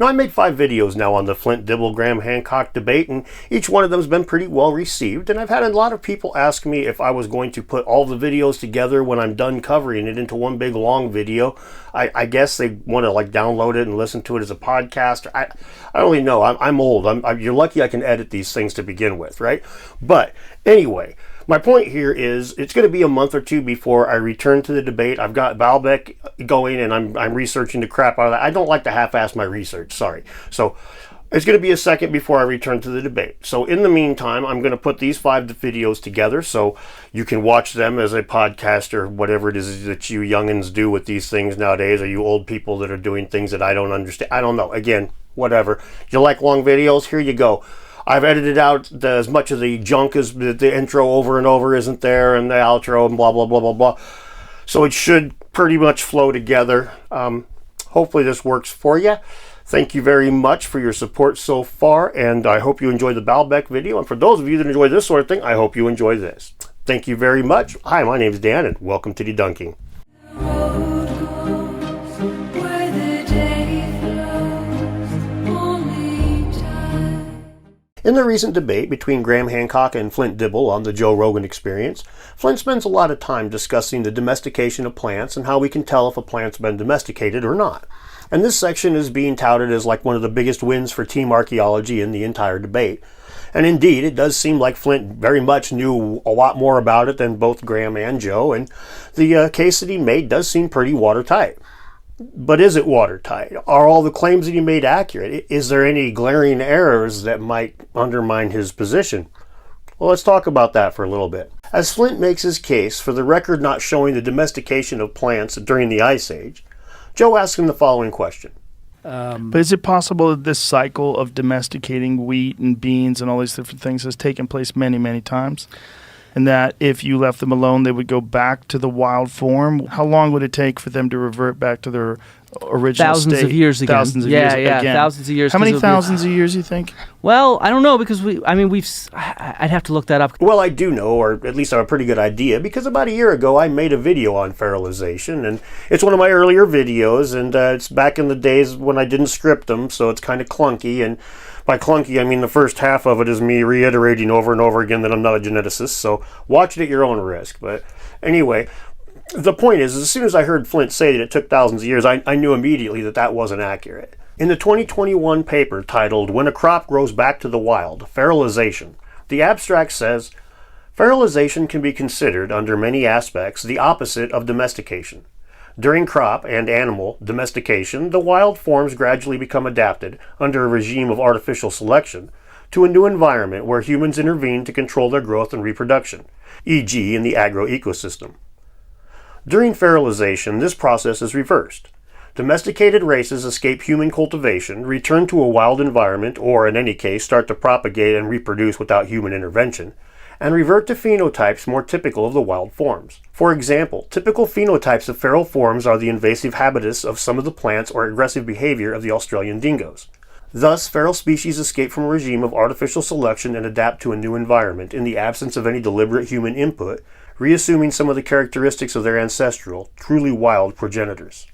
Now, I made 5 videos now on the Flint, Dibble, Graham-Hancock debate, and each one of them has been pretty well received, and I've had a lot of people ask me if I was going to put all the videos together when I'm done covering it into one big long video. I guess they want to like download it and listen to it as a podcast. I don't really know. I'm old. You're lucky I can edit these things to begin with, right? But anyway, my point here is it's going to be a month or two before I return to the debate. I've got Baalbek going and I'm researching the crap out of that. I don't like to half-ass my research, sorry. So it's going to be a second before I return to the debate. So in the meantime, I'm going to put these 5 videos together so you can watch them as a podcast or whatever it is that you youngins do with these things nowadays, or you old people that are doing things that I don't understand. I don't know. Again, whatever. You like long videos? Here you go. I've edited out as much of the junk as the intro over and over isn't there, and the outro and blah, blah, blah, blah, blah. So it should pretty much flow together. Hopefully this works for you. Thank you very much for your support so far, and I hope you enjoyed the Baalbek video. And for those of you that enjoy this sort of thing, I hope you enjoy this. Thank you very much. Hi, my name is Dan, and welcome to DeDunking. In the recent debate between Graham Hancock and Flint Dibble on the Joe Rogan Experience, Flint spends a lot of time discussing the domestication of plants and how we can tell if a plant's been domesticated or not. And this section is being touted as like one of the biggest wins for team archaeology in the entire debate. And indeed, it does seem like Flint very much knew a lot more about it than both Graham and Joe, and the case that he made does seem pretty watertight. But is it watertight? Are all the claims that he made accurate? Is there any glaring errors that might undermine his position? Well, let's talk about that for a little bit. As Flint makes his case for the record not showing the domestication of plants during the Ice Age, Joe asks him the following question. But is it possible that this cycle of domesticating wheat and beans and all these different things has taken place many, many times? And that if you left them alone, they would go back to the wild form? How long would it take for them to revert back to their original state? Thousands of years again. Thousands of years again. Thousands of years. How many thousands of years, you think? Well, I don't know, because I'd have to look that up. Well, I do know, or at least I have a pretty good idea, because about a year ago I made a video on feralization, and it's one of my earlier videos, and it's back in the days when I didn't script them, so it's kind of clunky, and by clunky, I mean the first half of it is me reiterating over and over again that I'm not a geneticist, so watch it at your own risk. But anyway, the point is, as soon as I heard Flint say that it took thousands of years, I knew immediately that that wasn't accurate. In the 2021 paper titled When a Crop Grows Back to the Wild, Feralization, the abstract says, feralization can be considered, under many aspects, the opposite of domestication. During crop and animal domestication, the wild forms gradually become adapted, under a regime of artificial selection, to a new environment where humans intervene to control their growth and reproduction, e.g. in the agroecosystem. During feralization, this process is reversed. Domesticated races escape human cultivation, return to a wild environment, or in any case start to propagate and reproduce without human intervention, and revert to phenotypes more typical of the wild forms. For example, typical phenotypes of feral forms are the invasive habitus of some of the plants or aggressive behavior of the Australian dingoes. Thus, feral species escape from a regime of artificial selection and adapt to a new environment in the absence of any deliberate human input, reassuming some of the characteristics of their ancestral, truly wild progenitors.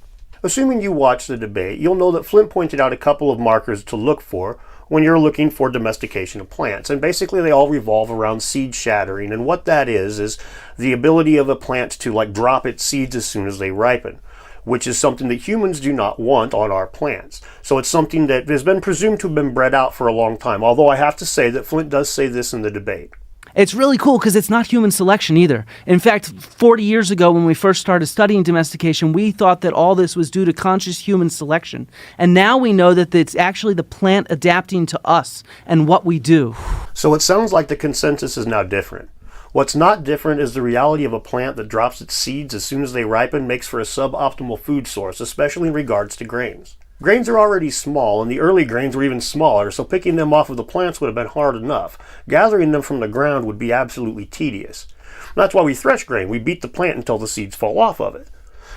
Assuming you watched the debate, you'll know that Flint pointed out a couple of markers to look for when you're looking for domestication of plants, and basically they all revolve around seed shattering, and what that is the ability of a plant to like drop its seeds as soon as they ripen, which is something that humans do not want on our plants. So it's something that has been presumed to have been bred out for a long time, although I have to say that Flint does say this in the debate. It's really cool because it's not human selection either. In fact, 40 years ago when we first started studying domestication, we thought that all this was due to conscious human selection. And now we know that it's actually the plant adapting to us and what we do. So it sounds like the consensus is now different. What's not different is the reality of a plant that drops its seeds as soon as they ripen makes for a suboptimal food source, especially in regards to grains. Grains are already small, and the early grains were even smaller, so picking them off of the plants would have been hard enough. Gathering them from the ground would be absolutely tedious. That's why we thresh grain. We beat the plant until the seeds fall off of it.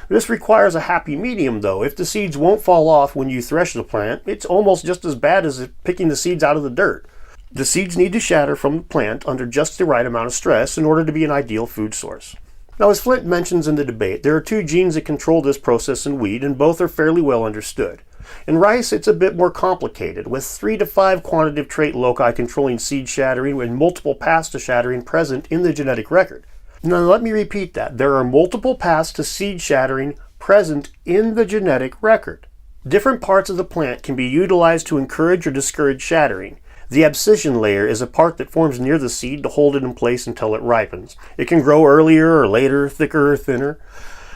This requires a happy medium, though. If the seeds won't fall off when you thresh the plant, it's almost just as bad as picking the seeds out of the dirt. The seeds need to shatter from the plant under just the right amount of stress in order to be an ideal food source. Now, as Flint mentions in the debate, there are 2 genes that control this process in wheat, and both are fairly well understood. In rice, it's a bit more complicated, with 3 to 5 quantitative trait loci controlling seed shattering and multiple paths to shattering present in the genetic record. Now let me repeat that. There are multiple paths to seed shattering present in the genetic record. Different parts of the plant can be utilized to encourage or discourage shattering. The abscission layer is a part that forms near the seed to hold it in place until it ripens. It can grow earlier or later, thicker or thinner.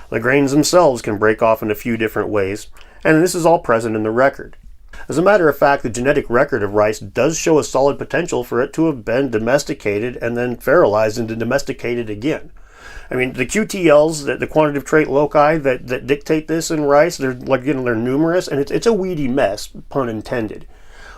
The grains themselves can break off in a few different ways, and this is all present in the record. As a matter of fact, the genetic record of rice does show a solid potential for it to have been domesticated and then fertilized into domesticated again. I mean, the QTLs, the quantitative trait loci that dictate this in rice, they're numerous, and it's a weedy mess, pun intended.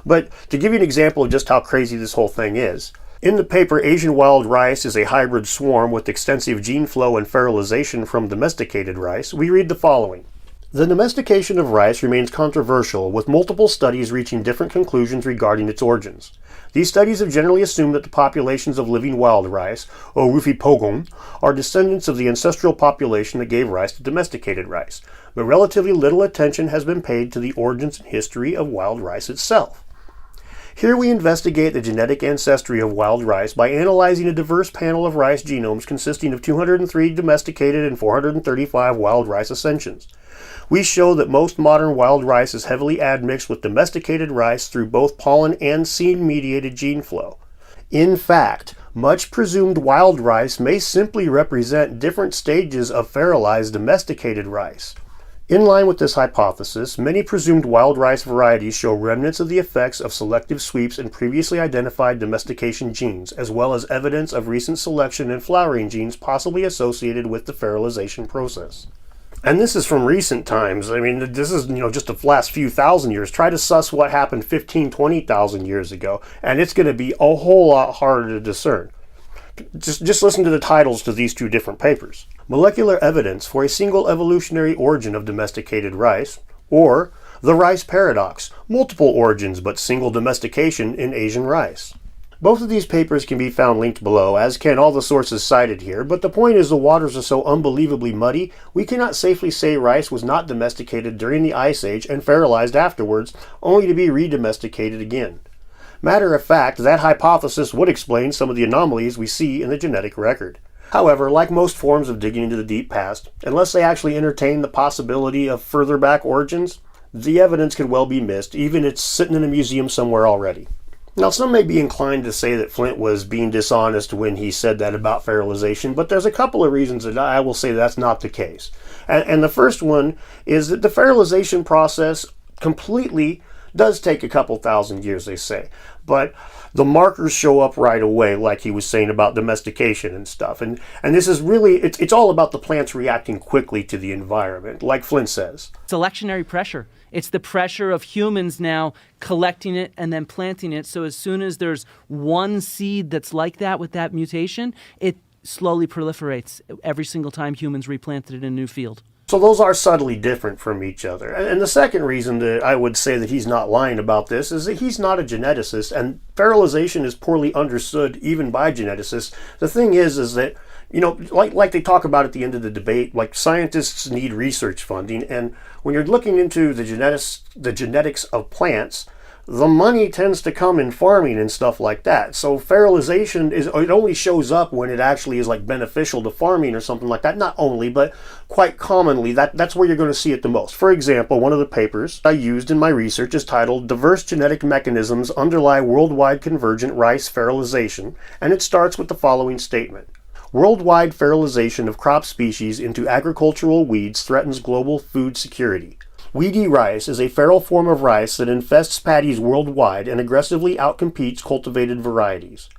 But to give you an example of just how crazy this whole thing is, in the paper Asian Wild Rice is a Hybrid Swarm with Extensive Gene Flow and Fertilization from Domesticated Rice, we read the following. The domestication of rice remains controversial, with multiple studies reaching different conclusions regarding its origins. These studies have generally assumed that the populations of living wild rice, or Rufipogon, are descendants of the ancestral population that gave rise to domesticated rice, but relatively little attention has been paid to the origins and history of wild rice itself. Here we investigate the genetic ancestry of wild rice by analyzing a diverse panel of rice genomes consisting of 203 domesticated and 435 wild rice ascensions. We show that most modern wild rice is heavily admixed with domesticated rice through both pollen and seed-mediated gene flow. In fact, much presumed wild rice may simply represent different stages of fertilized domesticated rice. In line with this hypothesis, many presumed wild rice varieties show remnants of the effects of selective sweeps in previously identified domestication genes, as well as evidence of recent selection in flowering genes possibly associated with the fertilization process. And this is from recent times. I mean, this is, just the last few thousand years. Try to suss what happened 15, 20,000 years ago, and it's going to be a whole lot harder to discern. Just listen to the titles to these two different papers. Molecular Evidence for a Single Evolutionary Origin of Domesticated Rice, or The Rice Paradox, Multiple Origins but Single Domestication in Asian Rice. Both of these papers can be found linked below, as can all the sources cited here, but the point is the waters are so unbelievably muddy, we cannot safely say rice was not domesticated during the Ice Age and fertilized afterwards, only to be re-domesticated again. Matter of fact, that hypothesis would explain some of the anomalies we see in the genetic record. However, like most forms of digging into the deep past, unless they actually entertain the possibility of further back origins, the evidence could well be missed, even if it's sitting in a museum somewhere already. Now, some may be inclined to say that Flint was being dishonest when he said that about fertilization, but there's a couple of reasons that I will say that's not the case. And the first one is that the fertilization process completely does take a couple thousand years, they say, but the markers show up right away, like he was saying about domestication and stuff. And this is really, it's all about the plants reacting quickly to the environment, like Flint says. Selectionary pressure. It's the pressure of humans now collecting it and then planting it. So as soon as there's one seed that's like that with that mutation, it slowly proliferates every single time humans replanted it in a new field. So those are subtly different from each other. And the second reason that I would say that he's not lying about this is that he's not a geneticist, and fertilization is poorly understood even by geneticists. The thing is that, like they talk about at the end of the debate, like scientists need research funding, and when you're looking into the genetics of plants, the money tends to come in farming and stuff like that. So fertilization it only shows up when it actually is like beneficial to farming or something like that. Not only, but quite commonly, that's where you're going to see it the most. For example, one of the papers I used in my research is titled Diverse Genetic Mechanisms Underlie Worldwide Convergent Rice Fertilization, and it starts with the following statement. Worldwide fertilization of crop species into agricultural weeds threatens global food security. Weedy rice is a feral form of rice that infests paddies worldwide and aggressively outcompetes cultivated varieties.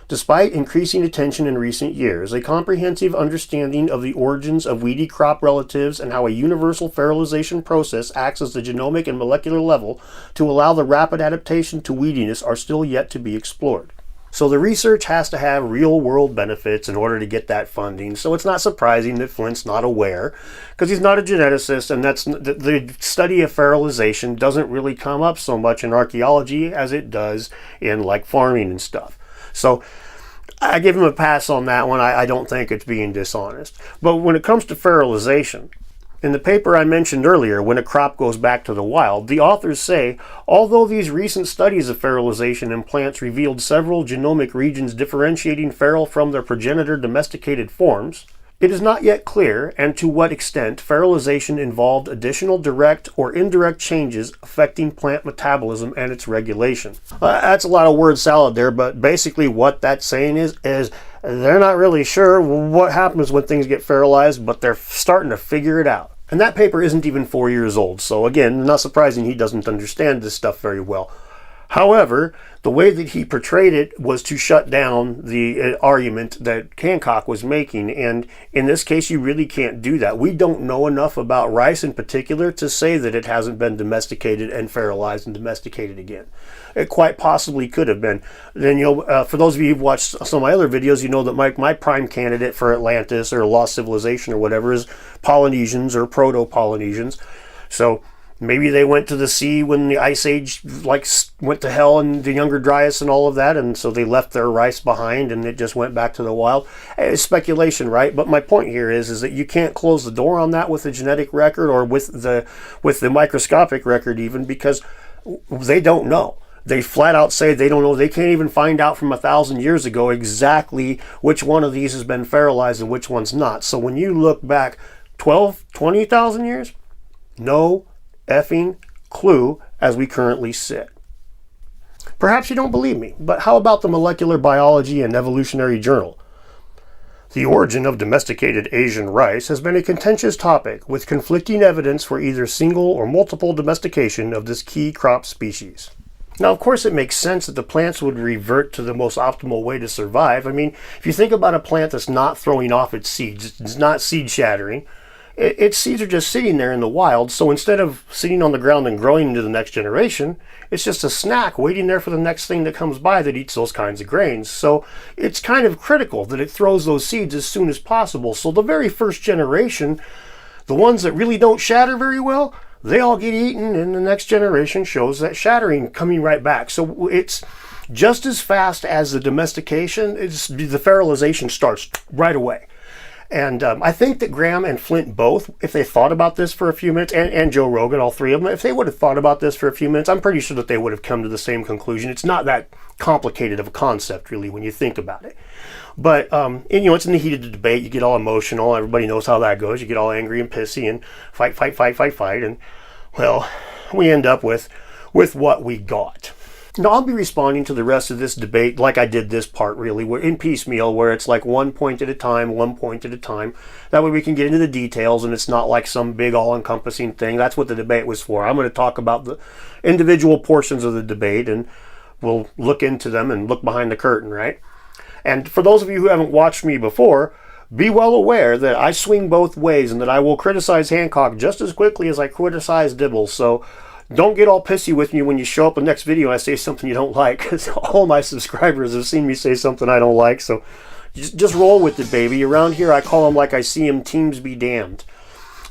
Despite increasing attention in recent years, a comprehensive understanding of the origins of weedy crop relatives and how a universal fertilization process acts at the genomic and molecular level to allow the rapid adaptation to weediness are still yet to be explored. So the research has to have real-world benefits in order to get that funding. So it's not surprising that Flint's not aware, because he's not a geneticist, and the study of fertilization doesn't really come up so much in archaeology as it does in like farming and stuff. So I give him a pass on that one. I don't think it's being dishonest. But when it comes to fertilization, In the paper I mentioned earlier, When a Crop Goes Back to the Wild, the authors say, although these recent studies of feralization in plants revealed several genomic regions differentiating feral from their progenitor domesticated forms, it is not yet clear and to what extent feralization involved additional direct or indirect changes affecting plant metabolism and its regulation. That's a lot of word salad there, but basically what that's saying is they're not really sure what happens when things get feralized, but they're starting to figure it out. And that paper isn't even 4 years old, so again, not surprising he doesn't understand this stuff very well. However, the way that he portrayed it was to shut down the argument that Hancock was making, and in this case you really can't do that. We don't know enough about rice in particular to say that it hasn't been domesticated and fertilized and domesticated again. It quite possibly could have been. Then, for those of you who've watched some of my other videos, you know that my prime candidate for Atlantis or lost civilization or whatever is Polynesians or Proto-Polynesians. So maybe they went to the sea when the Ice Age went to hell and the Younger Dryas and all of that, and so they left their rice behind and it just went back to the wild. It's speculation, right? But my point here is that you can't close the door on that with the genetic record or with the microscopic record even, because they don't know. They flat out say they don't know. They can't even find out from 1,000 years ago exactly which one of these has been fertilized and which one's not. So when you look back 12, 20,000 years, no effing clue as we currently sit. Perhaps you don't believe me, but how about the Molecular Biology and Evolutionary Journal? The origin of domesticated Asian rice has been a contentious topic, with conflicting evidence for either single or multiple domestication of this key crop species. Now, of course, it makes sense that the plants would revert to the most optimal way to survive. I mean, if you think about a plant that's not throwing off its seeds, it's not seed shattering, its seeds are just sitting there in the wild, so instead of sitting on the ground and growing into the next generation, it's just a snack waiting there for the next thing that comes by that eats those kinds of grains. So it's kind of critical that it throws those seeds as soon as possible. So the very first generation, the ones that really don't shatter very well, they all get eaten, and the next generation shows that shattering coming right back. So it's just as fast as the domestication, the fertilization starts right away. And I think that Graham and Flint both, if they thought about this for a few minutes, and Joe Rogan, all three of them, if they would have thought about this for a few minutes, I'm pretty sure that they would have come to the same conclusion. It's not that complicated of a concept, really, when you think about it. But, it's in the heat of the debate. You get all emotional. Everybody knows how that goes. You get all angry and pissy and fight. And, well, we end up with what we got. Now, I'll be responding to the rest of this debate like I did this part, really. We're in piecemeal, where it's like one point at a time. That way we can get into the details, and it's not like some big all-encompassing thing. That's what the debate was for. I'm going to talk about the individual portions of the debate, and we'll look into them and look behind the curtain, right? And for those of you who haven't watched me before, be well aware that I swing both ways and that I will criticize Hancock just as quickly as I criticize Dibble. So don't get all pissy with me when you show up in the next video and I say something you don't like, because all my subscribers have seen me say something I don't like. So just roll with it, baby. Around here I call them like I see them, teams be damned.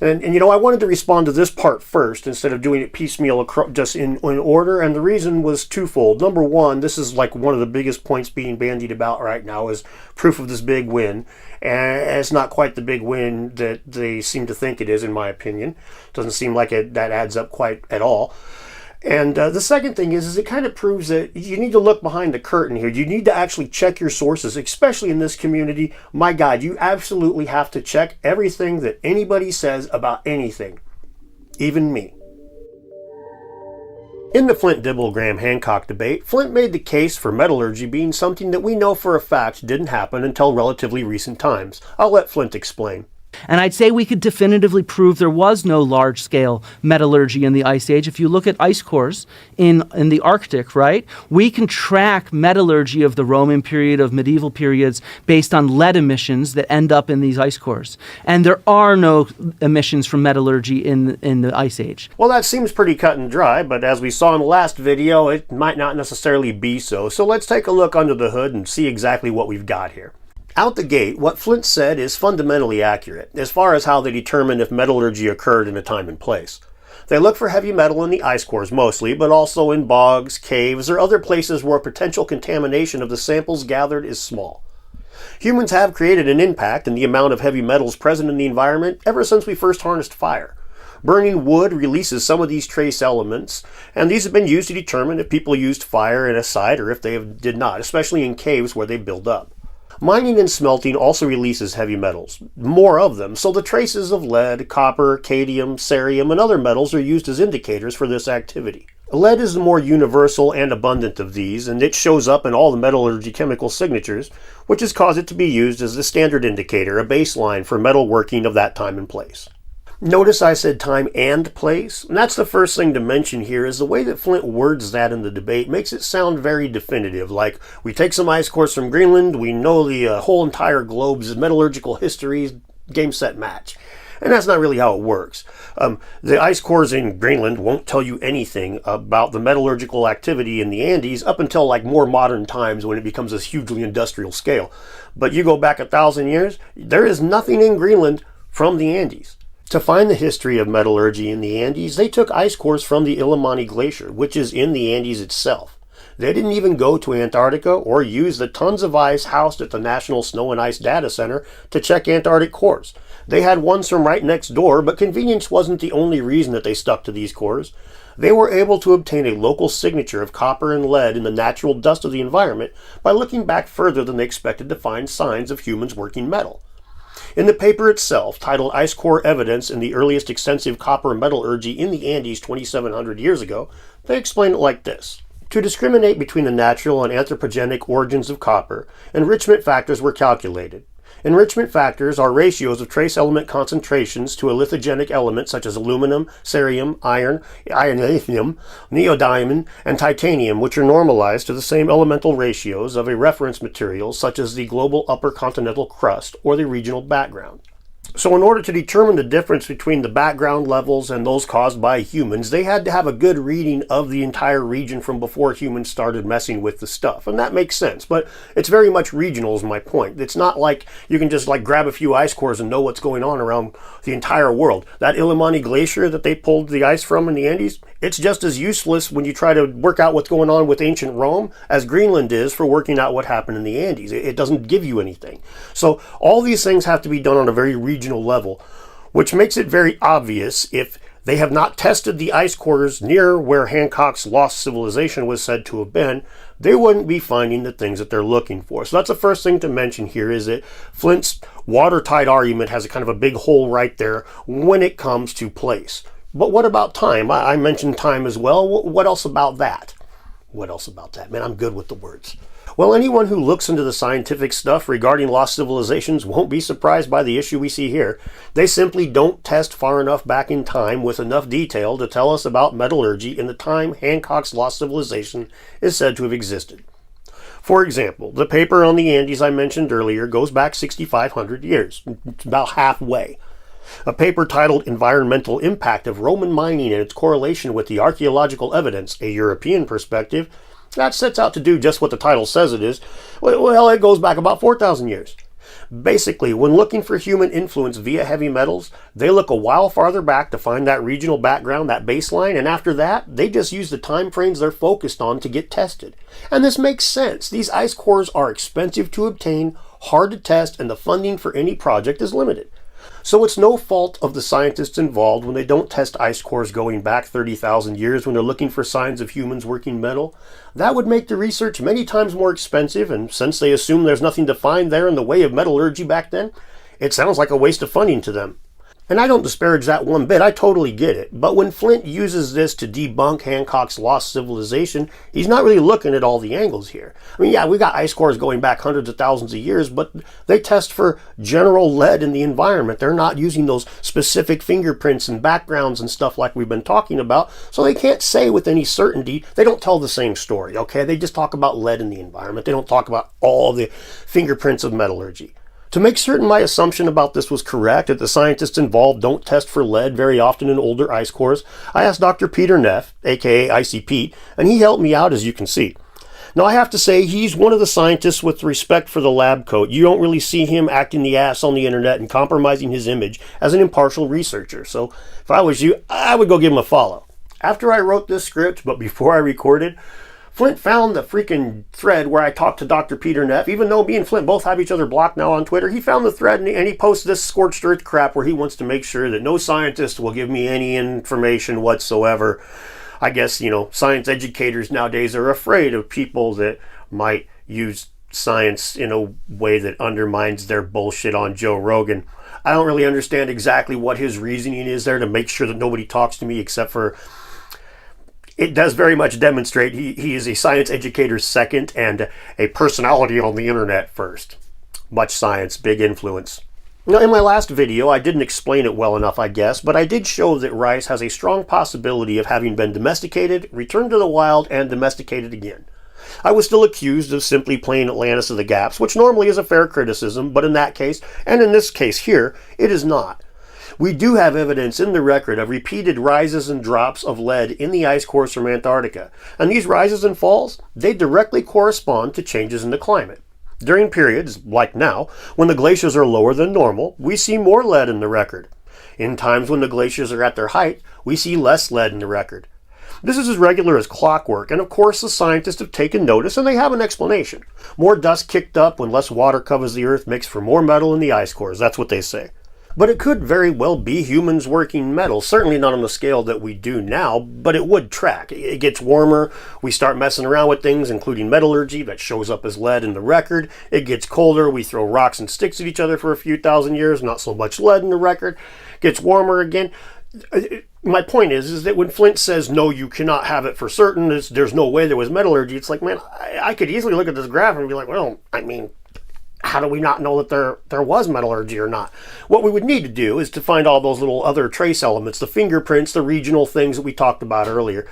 And I wanted to respond to this part first instead of doing it piecemeal, just in order. And the reason was twofold. Number one, this is like one of the biggest points being bandied about right now, is proof of this big win. And it's not quite the big win that they seem to think it is, in my opinion. Doesn't seem like that adds up quite at all. And the second thing is it kind of proves that you need to look behind the curtain here. You need to actually check your sources, especially in this community. My God, you absolutely have to check everything that anybody says about anything, even me. In the Flint-Dibble Graham-Hancock debate, Flint made the case for metallurgy being something that we know for a fact didn't happen until relatively recent times. I'll let Flint explain. And I'd say we could definitively prove there was no large-scale metallurgy in the Ice Age. If you look at ice cores in the Arctic, right, we can track metallurgy of the Roman period, of medieval periods, based on lead emissions that end up in these ice cores. And there are no emissions from metallurgy in the Ice Age. Well, that seems pretty cut and dry, but as we saw in the last video, it might not necessarily be so. So let's take a look under the hood and see exactly what we've got here. Out the gate, what Flint said is fundamentally accurate, as far as how they determine if metallurgy occurred in a time and place. They look for heavy metal in the ice cores mostly, but also in bogs, caves, or other places where potential contamination of the samples gathered is small. Humans have created an impact in the amount of heavy metals present in the environment ever since we first harnessed fire. Burning wood releases some of these trace elements, and these have been used to determine if people used fire in a site or if they did not, especially in caves where they build up. Mining and smelting also releases heavy metals, more of them, so the traces of lead, copper, cadmium, cerium, and other metals are used as indicators for this activity. Lead is the more universal and abundant of these, and it shows up in all the metallurgy chemical signatures, which has caused it to be used as the standard indicator, a baseline for metal working of that time and place. Notice I said time and place, and that's the first thing to mention here is the way that Flint words that in the debate makes it sound very definitive, like we take some ice cores from Greenland, we know the whole entire globe's metallurgical history, game, set, match. And that's not really how it works. The ice cores in Greenland won't tell you anything about the metallurgical activity in the Andes up until like more modern times when it becomes this hugely industrial scale. But you go back 1,000 years, there is nothing in Greenland from the Andes. To find the history of metallurgy in the Andes, they took ice cores from the Illimani Glacier, which is in the Andes itself. They didn't even go to Antarctica or use the tons of ice housed at the National Snow and Ice Data Center to check Antarctic cores. They had ones from right next door, but convenience wasn't the only reason that they stuck to these cores. They were able to obtain a local signature of copper and lead in the natural dust of the environment by looking back further than they expected to find signs of humans working metal. In the paper itself, titled Ice Core Evidence in the Earliest Extensive Copper Metallurgy in the Andes 2,700 Years Ago, they explain it like this. To discriminate between the natural and anthropogenic origins of copper, enrichment factors were calculated. Enrichment factors are ratios of trace element concentrations to a lithogenic element such as aluminum, cerium, iron, lithium, neodymium, and titanium, which are normalized to the same elemental ratios of a reference material such as the global upper continental crust or the regional background. So in order to determine the difference between the background levels and those caused by humans, they had to have a good reading of the entire region from before humans started messing with the stuff. And that makes sense, but it's very much regional is my point. It's not like you can just like grab a few ice cores and know what's going on around the entire world. That Illimani Glacier that they pulled the ice from in the Andes, it's just as useless when you try to work out what's going on with ancient Rome as Greenland is for working out what happened in the Andes. It doesn't give you anything. So all these things have to be done on a very regional level, which makes it very obvious if they have not tested the ice cores near where Hancock's lost civilization was said to have been, they wouldn't be finding the things that they're looking for. So that's the first thing to mention here is that Flint's watertight argument has a kind of a big hole right there when it comes to place. But what about time? I mentioned time as well. What else about that? What else about that? Man, I'm good with the words. Well, anyone who looks into the scientific stuff regarding lost civilizations won't be surprised by the issue we see here. They simply don't test far enough back in time with enough detail to tell us about metallurgy in the time Hancock's lost civilization is said to have existed. For example, the paper on the Andes I mentioned earlier goes back 6,500 years. It's about halfway. A paper titled Environmental Impact of Roman Mining and Its Correlation with the Archaeological Evidence, a European Perspective, that sets out to do just what the title says it is. Well, it goes back about 4,000 years. Basically, when looking for human influence via heavy metals, they look a while farther back to find that regional background, that baseline, and after that, they just use the time frames they're focused on to get tested. And this makes sense. These ice cores are expensive to obtain, hard to test, and the funding for any project is limited. So it's no fault of the scientists involved when they don't test ice cores going back 30,000 years when they're looking for signs of humans working metal. That would make the research many times more expensive, and since they assume there's nothing to find there in the way of metallurgy back then, it sounds like a waste of funding to them. And I don't disparage that one bit, I totally get it. But when Flint uses this to debunk Hancock's lost civilization, he's not really looking at all the angles here. I mean, yeah, we got ice cores going back hundreds of thousands of years, but they test for general lead in the environment. They're not using those specific fingerprints and backgrounds and stuff like we've been talking about, so they can't say with any certainty. They don't tell the same story, okay? They just talk about lead in the environment. They don't talk about all the fingerprints of metallurgy. To make certain my assumption about this was correct, that the scientists involved don't test for lead very often in older ice cores, I asked Dr. Peter Neff, aka Icy Pete, and he helped me out, as you can see. Now I have to say, he's one of the scientists with respect for the lab coat. You don't really see him acting the ass on the internet and compromising his image as an impartial researcher. So if I was you, I would go give him a follow. After I wrote this script, but before I recorded, Flint found the freaking thread where I talked to Dr. Peter Neff. Even though me and Flint both have each other blocked now on Twitter, he found the thread and he posts this scorched earth crap where he wants to make sure that no scientist will give me any information whatsoever. I guess, science educators nowadays are afraid of people that might use science in a way that undermines their bullshit on Joe Rogan. I don't really understand exactly what his reasoning is there to make sure that nobody talks to me, except for it does very much demonstrate he is a science educator second and a personality on the internet first. Much science, big influence. Now, in my last video, I didn't explain it well enough, I guess, but I did show that rice has a strong possibility of having been domesticated, returned to the wild, and domesticated again. I was still accused of simply playing Atlantis of the gaps, which normally is a fair criticism, but in that case, and in this case here, it is not. We do have evidence in the record of repeated rises and drops of lead in the ice cores from Antarctica, and these rises and falls, they directly correspond to changes in the climate. During periods, like now, when the glaciers are lower than normal, we see more lead in the record. In times when the glaciers are at their height, we see less lead in the record. This is as regular as clockwork, and of course the scientists have taken notice and they have an explanation. More dust kicked up when less water covers the earth makes for more metal in the ice cores, that's what they say. But it could very well be humans working metal, certainly not on the scale that we do now, but it would track. It gets warmer, we start messing around with things, including metallurgy, that shows up as lead in the record. It gets colder, we throw rocks and sticks at each other for a few thousand years, not so much lead in the record. Gets warmer again. My point is that when Flint says, no, you cannot have it for certain, there's no way there was metallurgy, it's like, man, I could easily look at this graph and be like, well, I mean, how do we not know that there was metallurgy or not? What we would need to do is to find all those little other trace elements, the fingerprints, the regional things that we talked about earlier.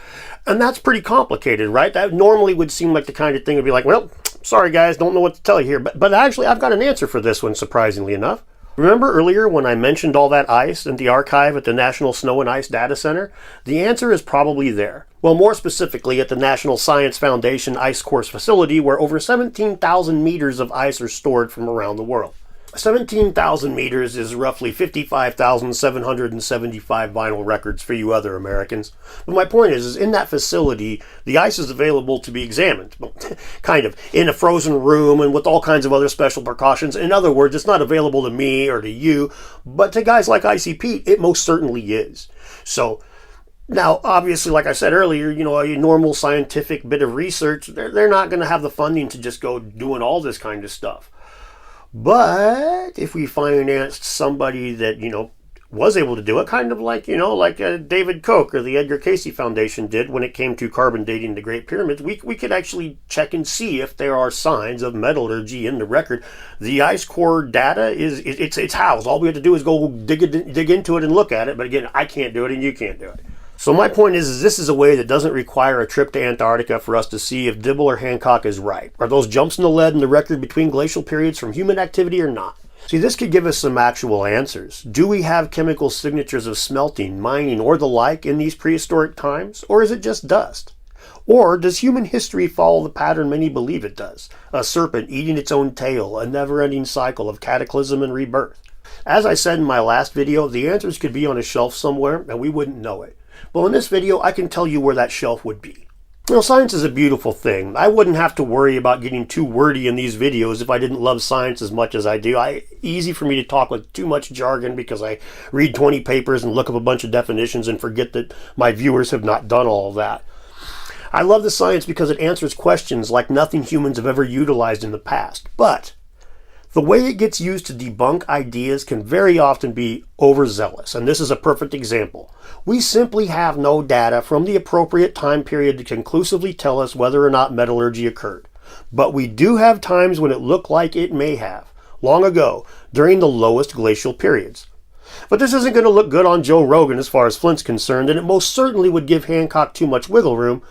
And that's pretty complicated, right? That normally would seem like the kind of thing to be like, well, sorry guys, don't know what to tell you here. But actually, I've got an answer for this one, surprisingly enough. Remember earlier when I mentioned all that ice in the archive at the National Snow and Ice Data Center? The answer is probably there. Well, more specifically at the National Science Foundation Ice Course Facility, where over 17,000 meters of ice are stored from around the world. 17,000 meters is roughly 55,775 vinyl records for you other Americans. But my point is in that facility, the ice is available to be examined, kind of, in a frozen room and with all kinds of other special precautions. In other words, it's not available to me or to you, but to guys like Icy Pete, it most certainly is. So, now, obviously, like I said earlier, a normal scientific bit of research, they're not going to have the funding to just go doing all this kind of stuff. But if we financed somebody that, was able to do it, kind of like, David Koch or the Edgar Cayce Foundation did when it came to carbon dating the Great Pyramids, we could actually check and see if there are signs of metallurgy in the record. The ice core data it's housed. All we have to do is go dig into it and look at it. But again, I can't do it and you can't do it. So my point is this is a way that doesn't require a trip to Antarctica for us to see if Dibble or Hancock is right. Are those jumps in the lead in the record between glacial periods from human activity or not? See, this could give us some actual answers. Do we have chemical signatures of smelting, mining, or the like in these prehistoric times? Or is it just dust? Or does human history follow the pattern many believe it does? A serpent eating its own tail, a never-ending cycle of cataclysm and rebirth. As I said in my last video, the answers could be on a shelf somewhere and we wouldn't know it. Well, in this video, I can tell you where that shelf would be. Science is a beautiful thing. I wouldn't have to worry about getting too wordy in these videos if I didn't love science as much as I do. Easy for me to talk with too much jargon because I read 20 papers and look up a bunch of definitions and forget that my viewers have not done all of that. I love the science because it answers questions like nothing humans have ever utilized in the past. But the way it gets used to debunk ideas can very often be overzealous, and this is a perfect example. We simply have no data from the appropriate time period to conclusively tell us whether or not metallurgy occurred. But we do have times when it looked like it may have, long ago, during the lowest glacial periods. But this isn't going to look good on Joe Rogan as far as Flint's concerned, and it most certainly would give Hancock too much wiggle room.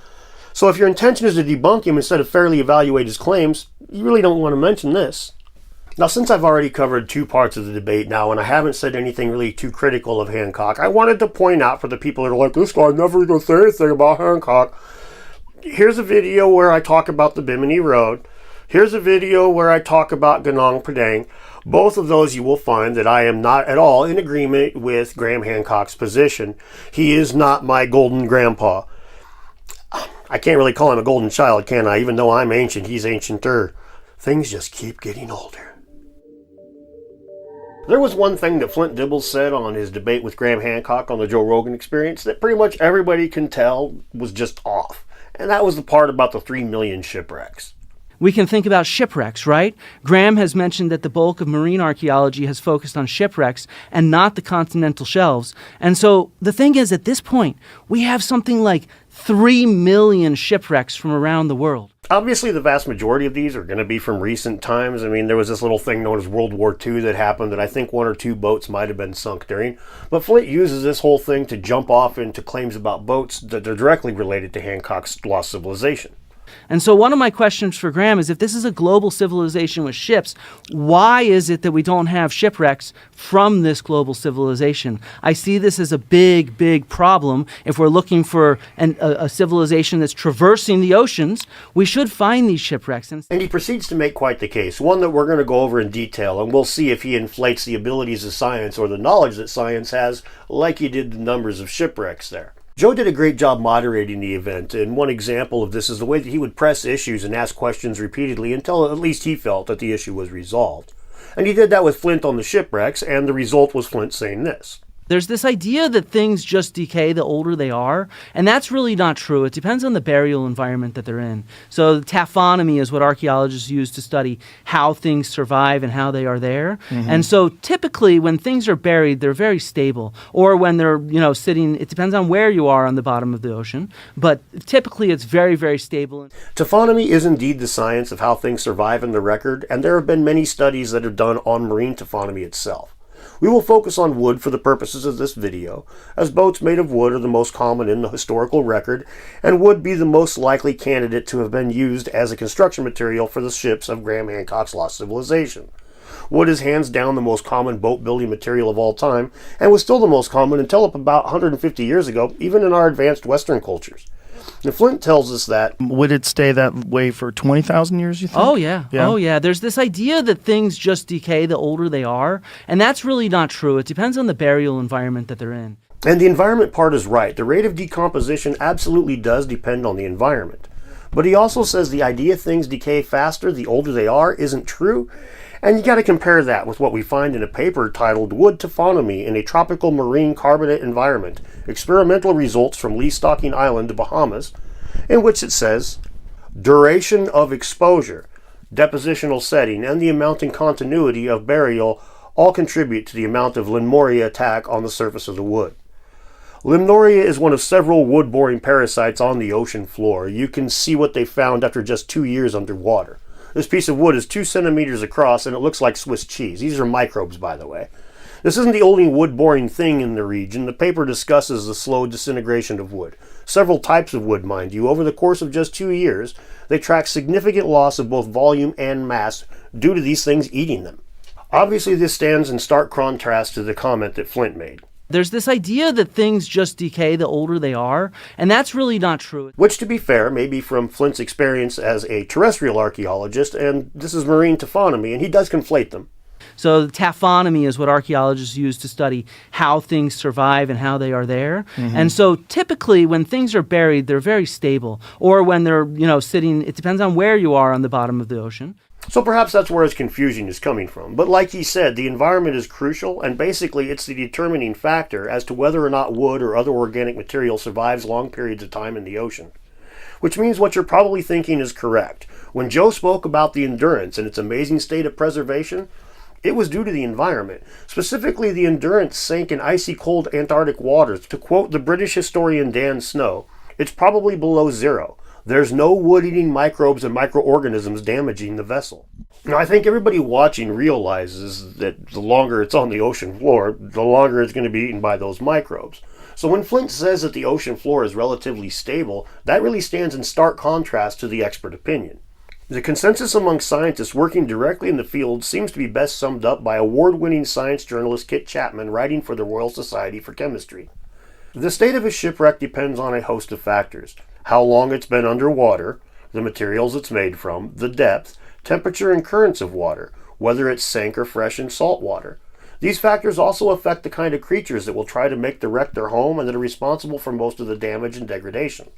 So if your intention is to debunk him instead of fairly evaluate his claims, you really don't want to mention this. Now, since I've already covered two parts of the debate now, and I haven't said anything really too critical of Hancock, I wanted to point out for the people that are like, this guy never going to say anything about Hancock. Here's a video where I talk about the Bimini Road. Here's a video where I talk about Ganong Padang. Both of those you will find that I am not at all in agreement with Graham Hancock's position. He is not my golden grandpa. I can't really call him a golden child, can I? Even though I'm ancient, he's ancienter. Things just keep getting older. There was one thing that Flint Dibble said on his debate with Graham Hancock on the Joe Rogan Experience that pretty much everybody can tell was just off. And that was the part about the 3 million shipwrecks. We can think about shipwrecks, right? Graham has mentioned that the bulk of marine archaeology has focused on shipwrecks and not the continental shelves. And so the thing is, at this point, we have something like 3 million shipwrecks from around the world. Obviously, the vast majority of these are going to be from recent times. I mean, there was this little thing known as World War II that happened that I think 1 or 2 boats might have been sunk during. But Flint uses this whole thing to jump off into claims about boats that are directly related to Hancock's lost civilization. And so one of my questions for Graham is, if this is a global civilization with ships, why is it that we don't have shipwrecks from this global civilization? I see this as a big, big problem. If we're looking for a civilization that's traversing the oceans, we should find these shipwrecks. And he proceeds to make quite the case, one that we're going to go over in detail, and we'll see if he inflates the abilities of science or the knowledge that science has, like he did the numbers of shipwrecks there. Joe did a great job moderating the event, and one example of this is the way that he would press issues and ask questions repeatedly until at least he felt that the issue was resolved. And he did that with Flint on the shipwrecks, and the result was Flint saying this. There's this idea that things just decay the older they are, and that's really not true. It depends on the burial environment that they're in. So taphonomy is what archaeologists use to study how things survive and how they are there. And so typically when things are buried, they're very stable. Or when they're, sitting, it depends on where you are on the bottom of the ocean, but typically it's very, very stable. Taphonomy is indeed the science of how things survive in the record, and there have been many studies that are done on marine taphonomy itself. We will focus on wood for the purposes of this video, as boats made of wood are the most common in the historical record, and would be the most likely candidate to have been used as a construction material for the ships of Graham Hancock's lost civilization. Wood is hands down the most common boat building material of all time, and was still the most common until about 150 years ago, even in our advanced Western cultures. And Flint tells us that... Would it stay that way for 20,000 years, you think? Oh, yeah. Oh, yeah. There's this idea that things just decay the older they are, and that's really not true. It depends on the burial environment that they're in. And the environment part is right. The rate of decomposition absolutely does depend on the environment. But he also says the idea things decay faster the older they are isn't true, and you got to compare that with what we find in a paper titled Wood Taphonomy in a Tropical Marine Carbonate Environment, Experimental Results from Lee Stocking Island, Bahamas, in which it says, duration of exposure, depositional setting, and the amount and continuity of burial all contribute to the amount of limnoria attack on the surface of the wood. Limnoria is one of several wood-boring parasites on the ocean floor. You can see what they found after just 2 years underwater. This piece of wood is 2 centimeters across, and it looks like Swiss cheese. These are microbes, by the way. This isn't the only wood-boring thing in the region. The paper discusses the slow disintegration of wood. Several types of wood, mind you. Over the course of just 2 years, they track significant loss of both volume and mass due to these things eating them. Obviously, this stands in stark contrast to the comment that Flint made. There's this idea that things just decay the older they are, and that's really not true. Which, to be fair, may be from Flint's experience as a terrestrial archaeologist, and this is marine taphonomy, and he does conflate them. So taphonomy is what archaeologists use to study how things survive and how they are there. And so typically when things are buried, they're very stable. Or when they're, sitting, it depends on where you are on the bottom of the ocean. So perhaps that's where his confusion is coming from. But like he said, the environment is crucial, and basically it's the determining factor as to whether or not wood or other organic material survives long periods of time in the ocean. Which means what you're probably thinking is correct. When Joe spoke about the Endurance and its amazing state of preservation, it was due to the environment. Specifically, the Endurance sank in icy cold Antarctic waters. To quote the British historian Dan Snow, it's probably below zero. There's no wood-eating microbes and microorganisms damaging the vessel. Now, I think everybody watching realizes that the longer it's on the ocean floor, the longer it's going to be eaten by those microbes. So when Flint says that the ocean floor is relatively stable, that really stands in stark contrast to the expert opinion. The consensus among scientists working directly in the field seems to be best summed up by award-winning science journalist Kit Chapman writing for the Royal Society for Chemistry. The state of a shipwreck depends on a host of factors. How long it's been underwater, the materials it's made from, the depth, temperature and currents of water, whether it's sank or fresh in salt water. These factors also affect the kind of creatures that will try to make the wreck their home and that are responsible for most of the damage and degradation.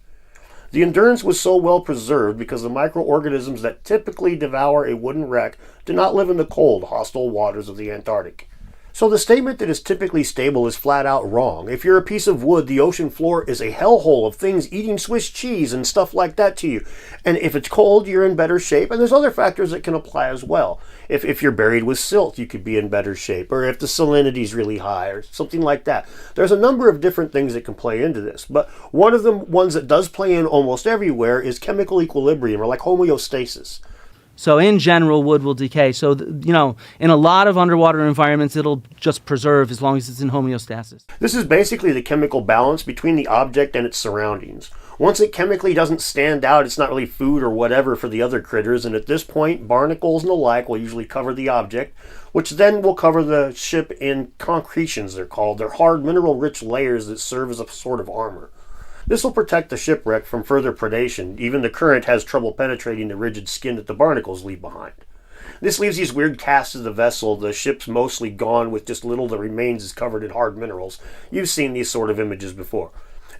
The endurance was so well preserved because the microorganisms that typically devour a wooden wreck do not live in the cold, hostile waters of the Antarctic. So the statement that it's typically stable is flat out wrong. If you're a piece of wood, the ocean floor is a hellhole of things eating Swiss cheese and stuff like that to you. And if it's cold, you're in better shape. And there's other factors that can apply as well. If you're buried with silt, you could be in better shape. Or if the salinity is really high or something like that. There's a number of different things that can play into this. But one of the ones that does play in almost everywhere is chemical equilibrium, or like homeostasis. So in general, wood will decay. So, in a lot of underwater environments, it'll just preserve as long as it's in homeostasis. This is basically the chemical balance between the object and its surroundings. Once it chemically doesn't stand out, it's not really food or whatever for the other critters, and at this point, barnacles and the like will usually cover the object, which then will cover the ship in concretions, they're called. They're hard, mineral-rich layers that serve as a sort of armor. This will protect the shipwreck from further predation. Even the current has trouble penetrating the rigid skin that the barnacles leave behind. This leaves these weird casts of the vessel. The ship's mostly gone with just little that remains is covered in hard minerals. You've seen these sort of images before.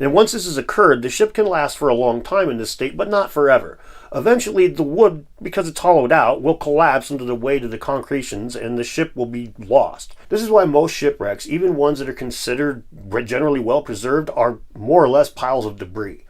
And once this has occurred, the ship can last for a long time in this state, but not forever. Eventually, the wood, because it's hollowed out, will collapse under the weight of the concretions, and the ship will be lost. This is why most shipwrecks, even ones that are considered generally well preserved, are more or less piles of debris.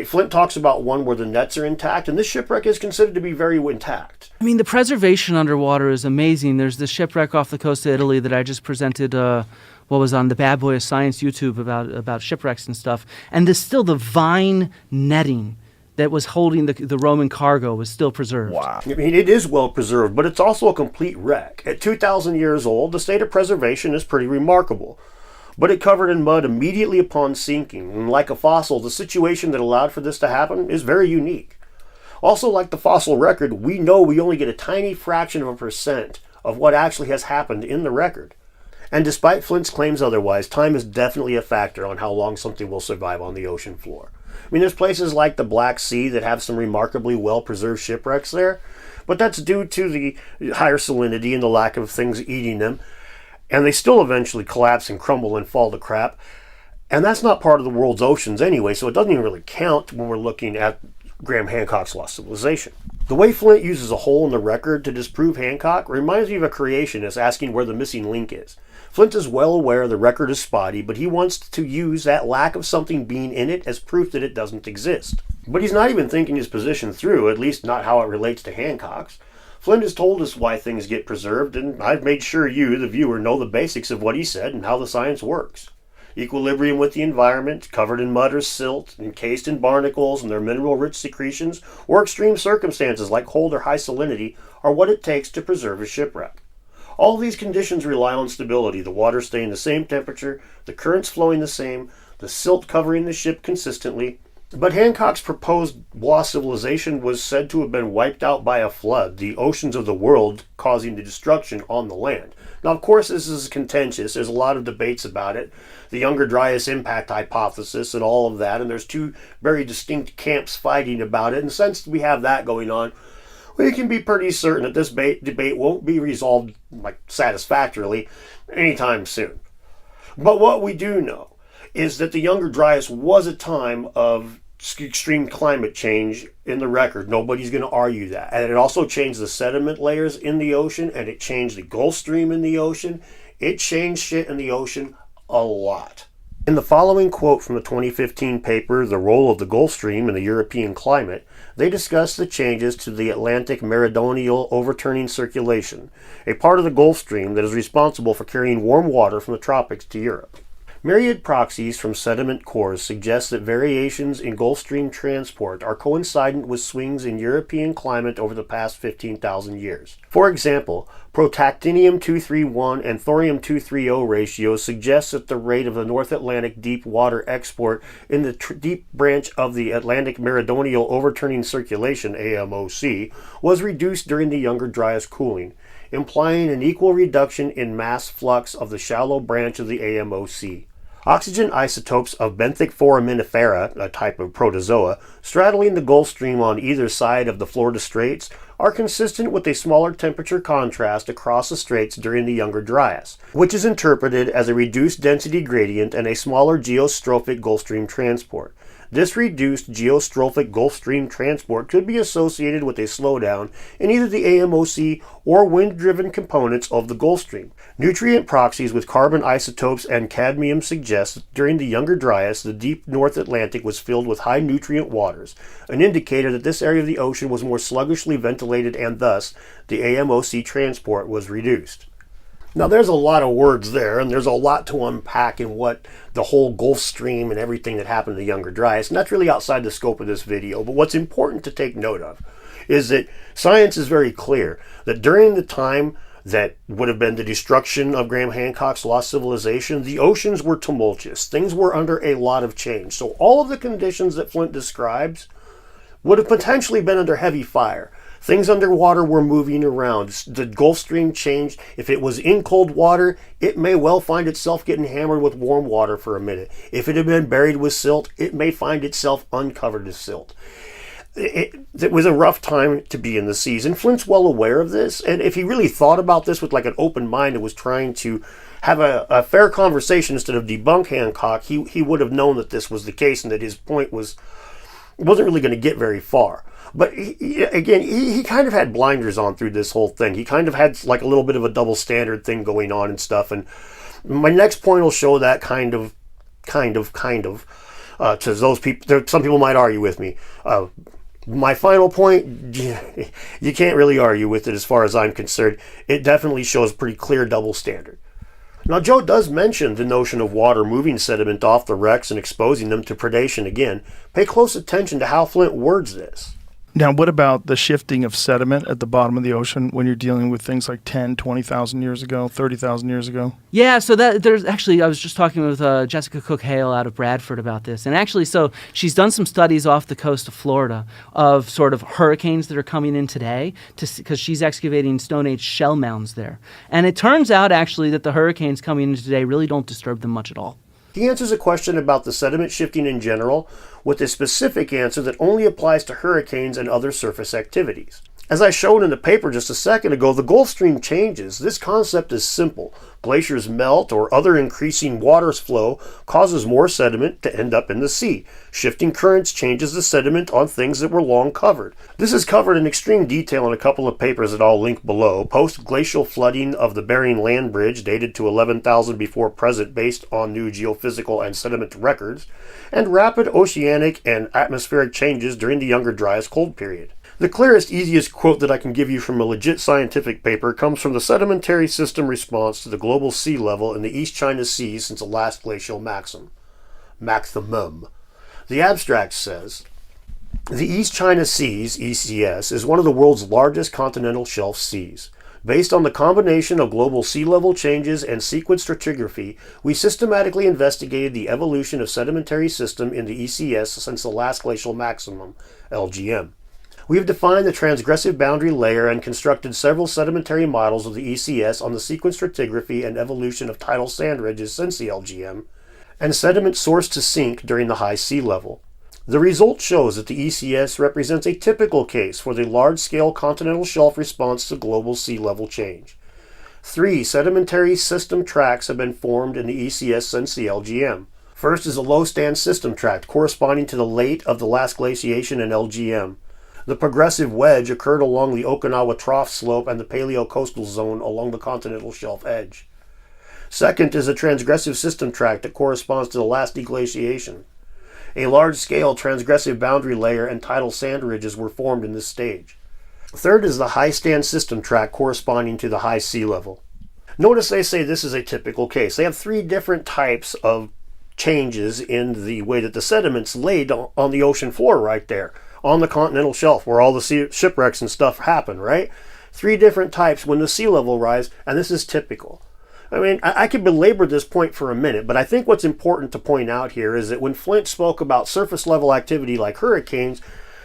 Flint talks about one where the nets are intact, and this shipwreck is considered to be very intact. I mean, the preservation underwater is amazing. There's the shipwreck off the coast of Italy that I just presented what was on the Bad Boy of Science YouTube about shipwrecks and stuff. And there's still the vine netting that was holding the Roman cargo was still preserved. Wow. I mean, it is well preserved, but it's also a complete wreck. At 2,000 years old, the state of preservation is pretty remarkable. But it covered in mud immediately upon sinking. And like a fossil, the situation that allowed for this to happen is very unique. Also, like the fossil record, we know we only get a tiny fraction of a percent of what actually has happened in the record. And despite Flint's claims otherwise, time is definitely a factor on how long something will survive on the ocean floor. I mean, there's places like the Black Sea that have some remarkably well-preserved shipwrecks there, but that's due to the higher salinity and the lack of things eating them, and they still eventually collapse and crumble and fall to crap. And that's not part of the world's oceans anyway, so it doesn't even really count when we're looking at Graham-Hancock's Lost Civilization. The way Flint uses a hole in the record to disprove Hancock reminds me of a creationist asking where the missing link is. Flint is well aware the record is spotty, but he wants to use that lack of something being in it as proof that it doesn't exist. But he's not even thinking his position through, at least not how it relates to Hancock's. Flint has told us why things get preserved, and I've made sure you, the viewer, know the basics of what he said and how the science works. Equilibrium with the environment, covered in mud or silt, encased in barnacles and their mineral-rich secretions, or extreme circumstances like cold or high salinity are what it takes to preserve a shipwreck. All these conditions rely on stability, the water staying the same temperature, the currents flowing the same, the silt covering the ship consistently. But Hancock's proposed lost civilization was said to have been wiped out by a flood, the oceans of the world causing the destruction on the land. Now, of course, this is contentious. There's a lot of debates about it. The Younger Dryas impact hypothesis and all of that, and there's two very distinct camps fighting about it. And since we have that going on, we can be pretty certain that this debate won't be resolved satisfactorily anytime soon. But what we do know is that the Younger Dryas was a time of extreme climate change in the record. Nobody's going to argue that. And it also changed the sediment layers in the ocean, and it changed the Gulf Stream in the ocean. It changed shit in the ocean a lot. In the following quote from the 2015 paper, The Role of the Gulf Stream in the European Climate, they discuss the changes to the Atlantic meridional overturning circulation, a part of the Gulf Stream that is responsible for carrying warm water from the tropics to Europe. Myriad proxies from sediment cores suggest that variations in Gulf Stream transport are coincident with swings in European climate over the past 15,000 years. For example, protactinium-231 and thorium-230 ratios suggest that the rate of the North Atlantic deep water export in the deep branch of the Atlantic meridional overturning circulation, AMOC, was reduced during the Younger Dryas cooling, implying an equal reduction in mass flux of the shallow branch of the AMOC. Oxygen isotopes of benthic foraminifera, a type of protozoa, straddling the Gulf Stream on either side of the Florida Straits, are consistent with a smaller temperature contrast across the straits during the Younger Dryas, which is interpreted as a reduced density gradient and a smaller geostrophic Gulf Stream transport. This reduced geostrophic Gulf Stream transport could be associated with a slowdown in either the AMOC or wind-driven components of the Gulf Stream. Nutrient proxies with carbon isotopes and cadmium suggest that during the Younger Dryas, the deep North Atlantic was filled with high nutrient waters, an indicator that this area of the ocean was more sluggishly ventilated and thus the AMOC transport was reduced. Now there's a lot of words there, and there's a lot to unpack in what the whole Gulf Stream and everything that happened in the Younger Dryas, and that's really outside the scope of this video. But what's important to take note of is that science is very clear that during the time that would have been the destruction of Graham Hancock's lost civilization, the oceans were tumultuous. Things were under a lot of change. So all of the conditions that Flint describes would have potentially been under heavy fire. Things underwater were moving around. The Gulf Stream changed. If it was in cold water, it may well find itself getting hammered with warm water for a minute. If it had been buried with silt, it may find itself uncovered with silt. It was a rough time to be in the seas, and Flint's well aware of this. And if he really thought about this with like an open mind and was trying to have a fair conversation instead of debunk Hancock, he would have known that this was the case and that his point wasn't really going to get very far. But he kind of had blinders on through this whole thing. He kind of had like a little bit of a double standard thing going on and stuff. And my next point will show that kind of. To those people, some people might argue with me. My final point, you can't really argue with it as far as I'm concerned. It definitely shows a pretty clear double standard. Now, Joe does mention the notion of water moving sediment off the wrecks and exposing them to predation again. Pay close attention to how Flint words this. Now, what about the shifting of sediment at the bottom of the ocean when you're dealing with things like 10, 20,000 years ago, 30,000 years ago? Yeah, so there's actually, I was just talking with Jessica Cook-Hale out of Bradford about this. And actually, so she's done some studies off the coast of Florida of sort of hurricanes that are coming in today because she's excavating Stone Age shell mounds there. And it turns out, actually, that the hurricanes coming in today really don't disturb them much at all. He answers a question about the sediment shifting in general with a specific answer that only applies to hurricanes and other surface activities. As I showed in the paper just a second ago, the Gulf Stream changes. This concept is simple. Glaciers melt or other increasing water flow causes more sediment to end up in the sea. Shifting currents changes the sediment on things that were long covered. This is covered in extreme detail in a couple of papers that I'll link below. Post-glacial flooding of the Bering Land Bridge dated to 11,000 before present based on new geophysical and sediment records, and rapid oceanic and atmospheric changes during the Younger Dryas cold period. The clearest, easiest quote that I can give you from a legit scientific paper comes from the sedimentary system response to the global sea level in the East China Sea since the last glacial maximum. The abstract says, the East China Seas, ECS, is one of the world's largest continental shelf seas. Based on the combination of global sea level changes and sequence stratigraphy, we systematically investigated the evolution of sedimentary system in the ECS since the last glacial maximum, LGM. We have defined the transgressive boundary layer and constructed several sedimentary models of the ECS on the sequence stratigraphy and evolution of tidal sand ridges since the LGM, and sediment sourced to sink during the high sea level. The result shows that the ECS represents a typical case for the large-scale continental shelf response to global sea level change. 3 sedimentary system tracts have been formed in the ECS since the LGM. First is a low-stand system tract corresponding to the late of the last glaciation in LGM. The progressive wedge occurred along the Okinawa Trough Slope and the Paleocoastal Zone along the continental shelf edge. Second is a transgressive system tract that corresponds to the last deglaciation. A large-scale transgressive boundary layer and tidal sand ridges were formed in this stage. Third is the high-stand system tract corresponding to the high sea level. Notice they say this is a typical case. They have 3 different types of changes in the way that the sediment's laid on the ocean floor right there, on the continental shelf where all the shipwrecks and stuff happen, right? 3 different types when the sea level rise, and this is typical. I mean, I could belabor this point for a minute, but I think what's important to point out here is that when Flint spoke about surface level activity like hurricanes,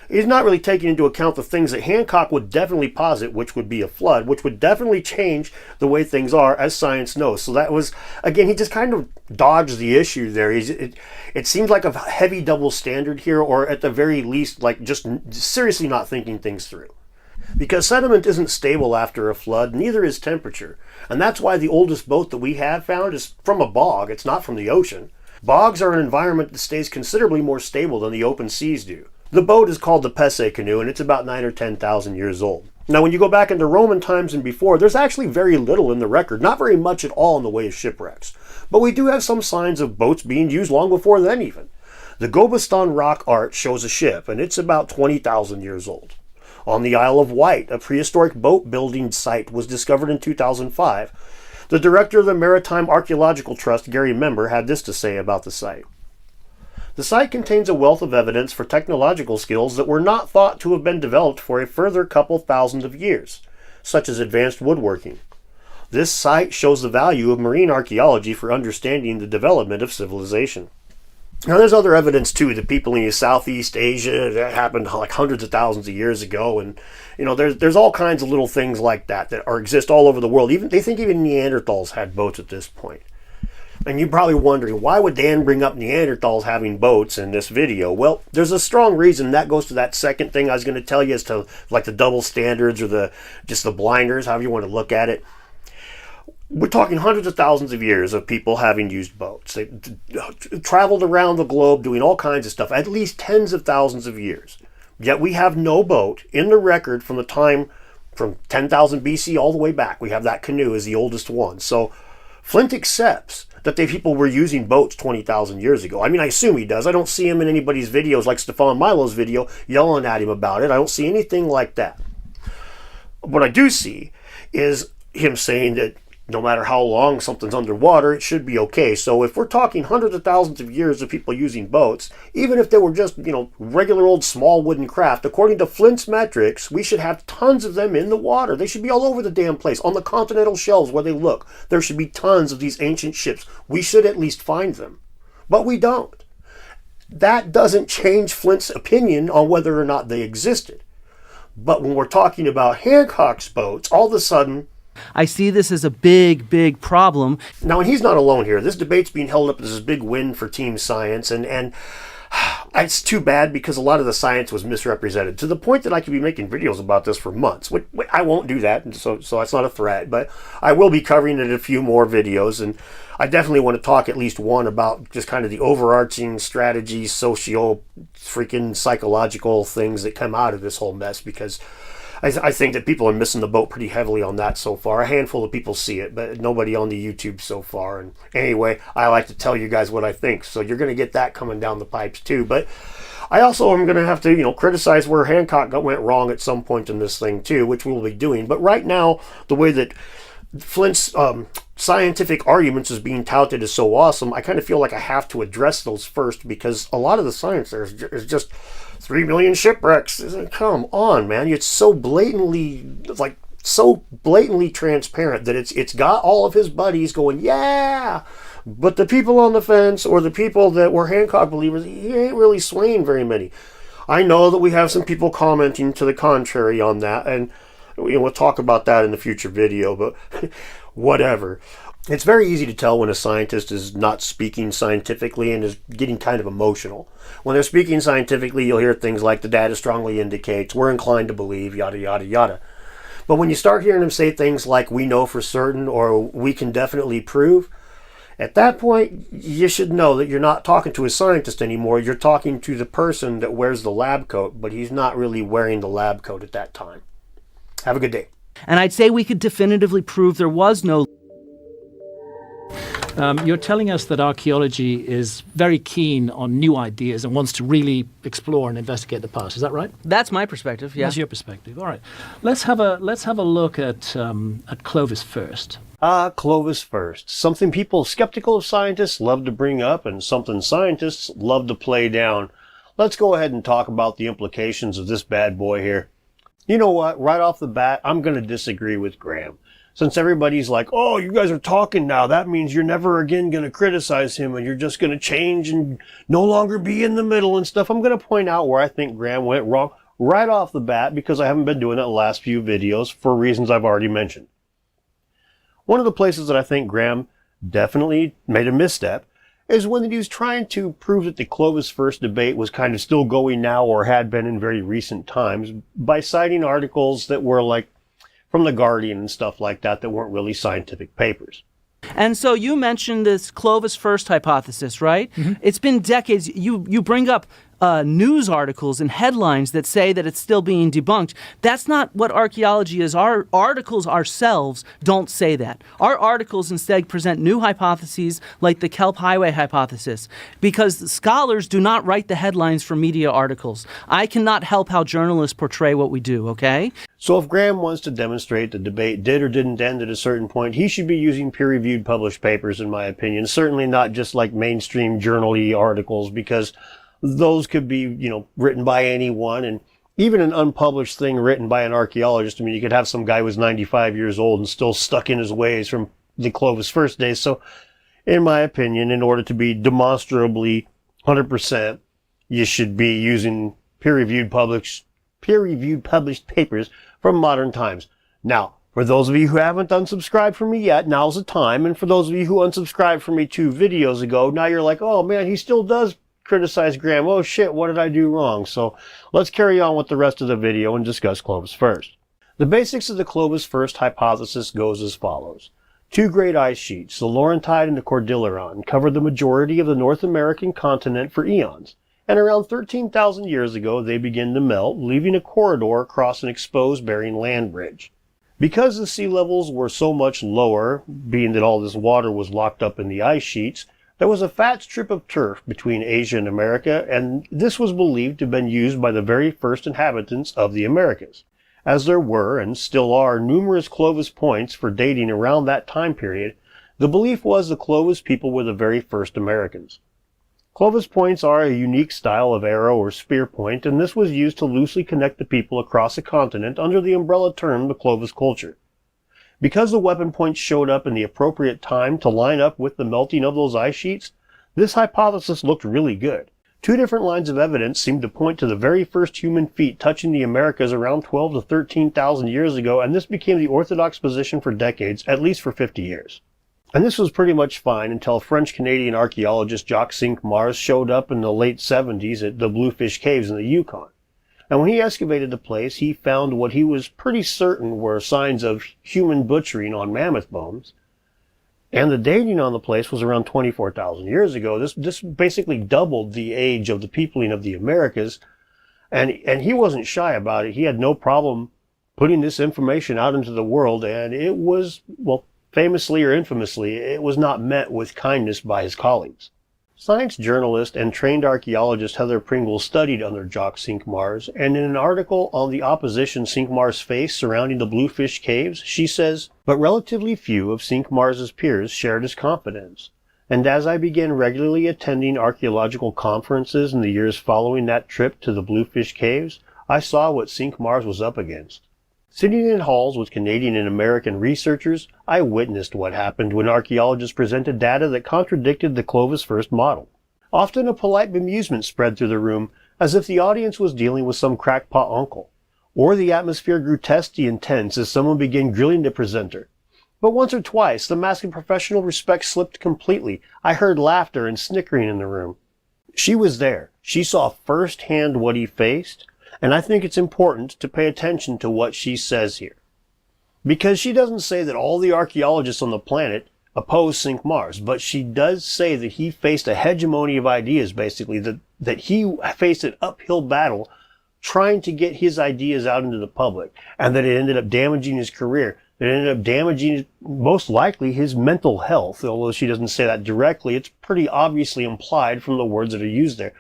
he's not really taking into account the things that Hancock would definitely posit, which would be a flood, which would definitely change the way things are, as science knows. So that was, again, he just kind of dodged the issue there. It seems like a heavy double standard here, or at the very least, like just seriously not thinking things through. Because sediment isn't stable after a flood, neither is temperature. And that's why the oldest boat that we have found is from a bog. It's not from the ocean. Bogs are an environment that stays considerably more stable than the open seas do. The boat is called the Pesse canoe, and it's about 9 or 10,000 years old. Now, when you go back into Roman times and before, there's actually very little in the record, not very much at all in the way of shipwrecks. But we do have some signs of boats being used long before then even. The Gobestan rock art shows a ship, and it's about 20,000 years old. On the Isle of Wight, a prehistoric boat building site was discovered in 2005. The director of the Maritime Archaeological Trust, Gary Member, had this to say about the site. The site contains a wealth of evidence for technological skills that were not thought to have been developed for a further couple thousand of years, such as advanced woodworking. This site shows the value of marine archaeology for understanding the development of civilization. Now, there's other evidence, too, that people in Southeast Asia, that happened like hundreds of thousands of years ago. And, there's all kinds of little things like that exist all over the world. They think even Neanderthals had boats at this point. And you're probably wondering, why would Dan bring up Neanderthals having boats in this video? Well, there's a strong reason. That goes to that second thing I was going to tell you as to like the double standards or just the blinders, however you want to look at it. We're talking hundreds of thousands of years of people having used boats. They traveled around the globe doing all kinds of stuff, at least tens of thousands of years. Yet we have no boat in the record from the time from 10,000 BC all the way back. We have that canoe as the oldest one. So Flint accepts that people were using boats 20,000 years ago. I mean, I assume he does. I don't see him in anybody's videos like Stefan Milo's video yelling at him about it. I don't see anything like that. What I do see is him saying that no matter how long something's underwater, it should be okay. So if we're talking hundreds of thousands of years of people using boats, even if they were just, regular old small wooden craft, according to Flint's metrics, we should have tons of them in the water. They should be all over the damn place. On the continental shelves where they look, there should be tons of these ancient ships. We should at least find them. But we don't. That doesn't change Flint's opinion on whether or not they existed. But when we're talking about Hancock's boats, all of a sudden, I see this as a big, big problem. Now, and he's not alone here. This debate's being held up as this big win for Team Science, and it's too bad because a lot of the science was misrepresented to the point that I could be making videos about this for months. I won't do that, so that's not a threat, but I will be covering it in a few more videos, and I definitely want to talk at least one about just kind of the overarching strategy, psychological things that come out of this whole mess, because I think that people are missing the boat pretty heavily on that so far. A handful of people see it, but nobody on the YouTube so far. And anyway, I like to tell you guys what I think, so you're going to get that coming down the pipes too. But I also am going to have to, criticize where Hancock went wrong at some point in this thing too, which we'll be doing. But right now, the way that Flint's scientific arguments is being touted as so awesome, I kind of feel like I have to address those first, because a lot of the science there is just 3 million shipwrecks. Come on, man. It's so blatantly transparent that it's got all of his buddies going, yeah, but the people on the fence, or the people that were Hancock believers, he ain't really swaying very many. I know that we have some people commenting to the contrary on that, and we'll talk about that in the future video, but whatever. It's very easy to tell when a scientist is not speaking scientifically and is getting kind of emotional. When they're speaking scientifically, you'll hear things like the data strongly indicates, we're inclined to believe, yada, yada, yada. But when you start hearing them say things like, we know for certain, or we can definitely prove, at that point, you should know that you're not talking to a scientist anymore. You're talking to the person that wears the lab coat, but he's not really wearing the lab coat at that time. Have a good day. And I'd say we could definitively prove there was no. You're telling us that archaeology is very keen on new ideas and wants to really explore and investigate the past. Is that right? That's my perspective. Yeah. That's your perspective. All right. Let's have a look at Clovis first. Clovis first. Something people skeptical of scientists love to bring up, and something scientists love to play down. Let's go ahead and talk about the implications of this bad boy here. You know what? Right off the bat, I'm going to disagree with Graham. Since everybody's like, oh, you guys are talking now, that means you're never again going to criticize him and you're just going to change and no longer be in the middle and stuff. I'm going to point out where I think Graham went wrong right off the bat, because I haven't been doing that the last few videos for reasons I've already mentioned. One of the places that I think Graham definitely made a misstep is when he was trying to prove that the Clovis first debate was kind of still going now, or had been in very recent times, by citing articles that were like from The Guardian and stuff like that, that weren't really scientific papers. And so you mentioned this Clovis first hypothesis, right? It's been decades. You bring up news articles and headlines that say that it's still being debunked. That's not what archaeology is. Our articles ourselves don't say that. Our articles instead present new hypotheses like the Kelp Highway hypothesis, because scholars do not write the headlines for media articles. I cannot help how journalists portray what we do, okay? So if Graham wants to demonstrate the debate did or didn't end at a certain point, he should be using peer-reviewed published papers, in my opinion. Certainly not just like mainstream journal-y articles, because those could be, written by anyone, and even an unpublished thing written by an archaeologist. I mean, you could have some guy who was 95 years old and still stuck in his ways from the Clovis first days. So, in my opinion, in order to be demonstrably 100%, you should be using peer-reviewed published papers from modern times. Now, for those of you who haven't unsubscribed from me yet, now's the time. And for those of you who unsubscribed from me 2 videos ago, now you're like, oh man, he still does criticize Graham. Oh shit, what did I do wrong? So let's carry on with the rest of the video and discuss Clovis first. The basics of the Clovis first hypothesis goes as follows. 2 great ice sheets, the Laurentide and the Cordilleran, covered the majority of the North American continent for eons, and around 13,000 years ago they began to melt, leaving a corridor across an exposed Bering land bridge. Because the sea levels were so much lower, being that all this water was locked up in the ice sheets, there was a fat strip of turf between Asia and America, and this was believed to have been used by the very first inhabitants of the Americas. As there were, and still are, numerous Clovis points for dating around that time period, the belief was the Clovis people were the very first Americans. Clovis points are a unique style of arrow or spear point, and this was used to loosely connect the people across a continent under the umbrella term the Clovis culture. Because the weapon points showed up in the appropriate time to line up with the melting of those ice sheets, this hypothesis looked really good. 2 different lines of evidence seemed to point to the very first human feet touching the Americas around 12 to 13,000 years ago, and this became the orthodox position for decades, at least for 50 years. And this was pretty much fine until French-Canadian archaeologist Jacques Cinq-Mars showed up in the late 70s at the Bluefish Caves in the Yukon. And when he excavated the place, he found what he was pretty certain were signs of human butchering on mammoth bones. And the dating on the place was around 24,000 years ago. This basically doubled the age of the peopling of the Americas. And he wasn't shy about it. He had no problem putting this information out into the world. And it was, well, famously or infamously, it was not met with kindness by his colleagues. Science journalist and trained archaeologist Heather Pringle studied under Jacques Cinq-Mars, and in an article on the opposition Cinq-Mars faced surrounding the Bluefish Caves, she says, "But relatively few of Cinq-Mars's peers shared his confidence, and as I began regularly attending archaeological conferences in the years following that trip to the Bluefish Caves, I saw what Cinq-Mars was up against. Sitting in halls with Canadian and American researchers, I witnessed what happened when archaeologists presented data that contradicted the Clovis first model. Often a polite bemusement spread through the room, as if the audience was dealing with some crackpot uncle. Or the atmosphere grew testy and tense as someone began grilling the presenter. But once or twice, the mask of professional respect slipped completely. I heard laughter and snickering in the room." She was there. She saw firsthand what he faced. And I think it's important to pay attention to what she says here. Because she doesn't say that all the archaeologists on the planet oppose Cinq-Mars, but she does say that he faced a hegemony of ideas, basically, that he faced an uphill battle trying to get his ideas out into the public, and that it ended up damaging his career. It ended up damaging, most likely, his mental health, although she doesn't say that directly. It's pretty obviously implied from the words that are used there.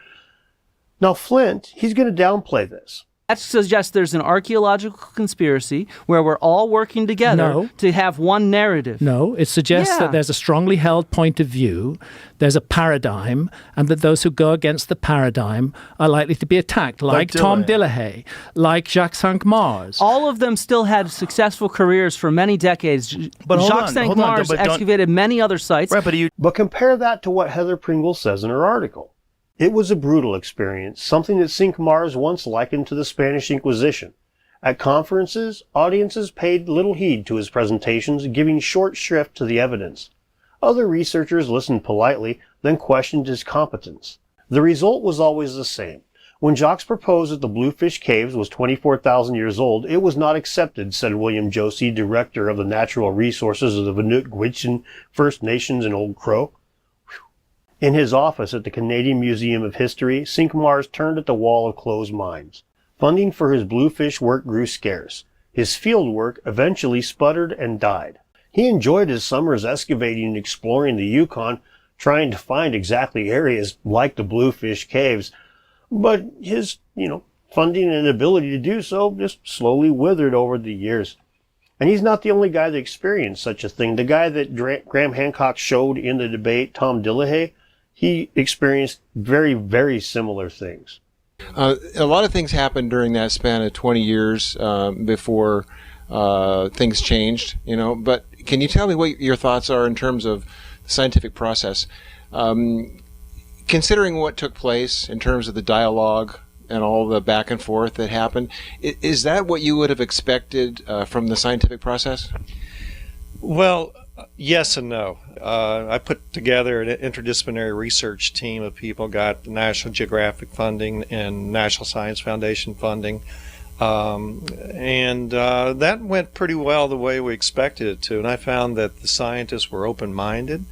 Now, Flint, he's going to downplay this. That suggests there's an archaeological conspiracy where we're all working together to have one narrative. No, it suggests that there's a strongly held point of view, there's a paradigm, and that those who go against the paradigm are likely to be attacked, like Tom Dillahay, like Jacques Cinq-Mars. All of them still had successful careers for many decades. But Jacques Cinq-Mars excavated many other sites. Right, but compare that to what Heather Pringle says in her article. It was a brutal experience, something that Cinq-Mars once likened to the Spanish Inquisition. At conferences, audiences paid little heed to his presentations, giving short shrift to the evidence. Other researchers listened politely, then questioned his competence. The result was always the same. When Jacques proposed that the Bluefish Caves was 24,000 years old, it was not accepted, said William Josie, director of the natural resources of the Inuit-Gwich'in First Nations in Old Crow. In his office at the Canadian Museum of History, Cinq-Mars turned at the wall of closed minds. Funding for his bluefish work grew scarce. His field work eventually sputtered and died. He enjoyed his summers excavating and exploring the Yukon, trying to find exactly areas like the Bluefish Caves, but his, funding and ability to do so just slowly withered over the years. And he's not the only guy that experienced such a thing. The guy that Graham Hancock showed in the debate, Tom Dillehay, he experienced very, very similar things. A lot of things happened during that span of 20 years before things changed, but can you tell me what your thoughts are in terms of the scientific process? Considering what took place in terms of the dialogue and all the back and forth that happened, is that what you would have expected from the scientific process? Well, yes and no. I put together an interdisciplinary research team of people, got National Geographic funding and National Science Foundation funding, and that went pretty well the way we expected it to. And I found that the scientists were open-minded.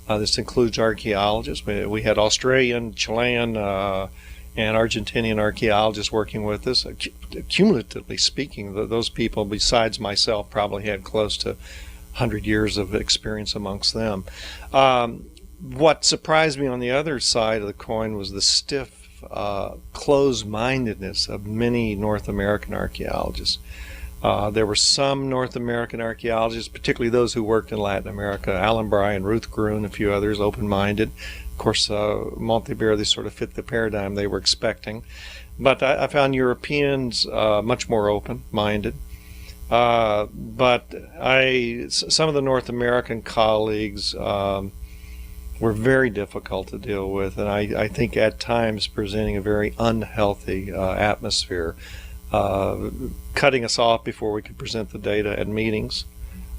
This includes archaeologists. We had Australian, Chilean, and Argentinian archaeologists working with us. Cumulatively speaking, those people, besides myself, probably had close to 100 years of experience amongst them. What surprised me on the other side of the coin was the stiff closed-mindedness of many North American archaeologists. There were some North American archaeologists, particularly those who worked in Latin America, Alan Bryan, Ruth Gruen, a few others, open-minded. Of course, Montevideo, they sort of fit the paradigm they were expecting. But I found Europeans much more open-minded. But some of the North American colleagues were very difficult to deal with, and I think at times presenting a very unhealthy atmosphere. Cutting us off before we could present the data at meetings,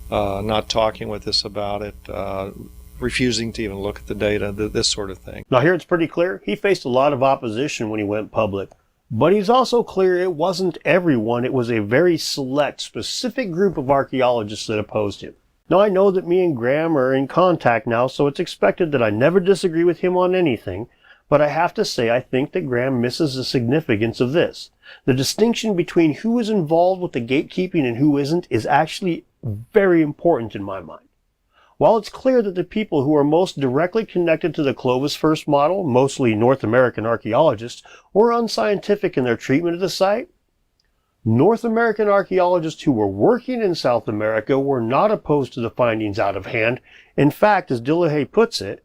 not talking with us about it, refusing to even look at the data, this sort of thing. Now here it's pretty clear he faced a lot of opposition when he went public, but he's also clear it wasn't everyone. It was a very select, specific group of archaeologists that opposed him. Now I know that me and Graham are in contact now, so it's expected that I never disagree with him on anything, but I have to say I think that Graham misses the significance of this. The distinction between who is involved with the gatekeeping and who isn't is actually very important in my mind. While it's clear that the people who are most directly connected to the Clovis first model, mostly North American archaeologists, were unscientific in their treatment of the site, North American archaeologists who were working in South America were not opposed to the findings out of hand. In fact, as Dillehay puts it,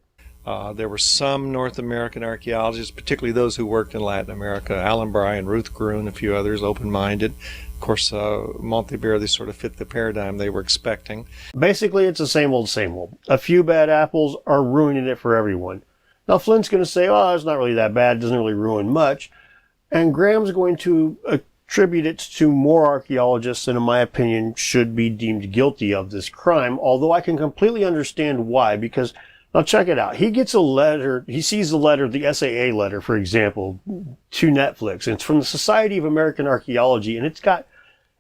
there were some North American archaeologists, particularly those who worked in Latin America, Alan Bryan, Ruth Gruen, a few others, open-minded. Of course, Montevideo, they sort of fit the paradigm they were expecting. Basically, it's the same old, same old. A few bad apples are ruining it for everyone. Now, Flint's going to say, oh, it's not really that bad, it doesn't really ruin much. And Graham's going to attribute it to more archaeologists than, in my opinion, should be deemed guilty of this crime, although I can completely understand why, because now check it out. He gets a letter, he sees the letter, the SAA letter, for example, to Netflix. And it's from the Society of American Archaeology, and it's got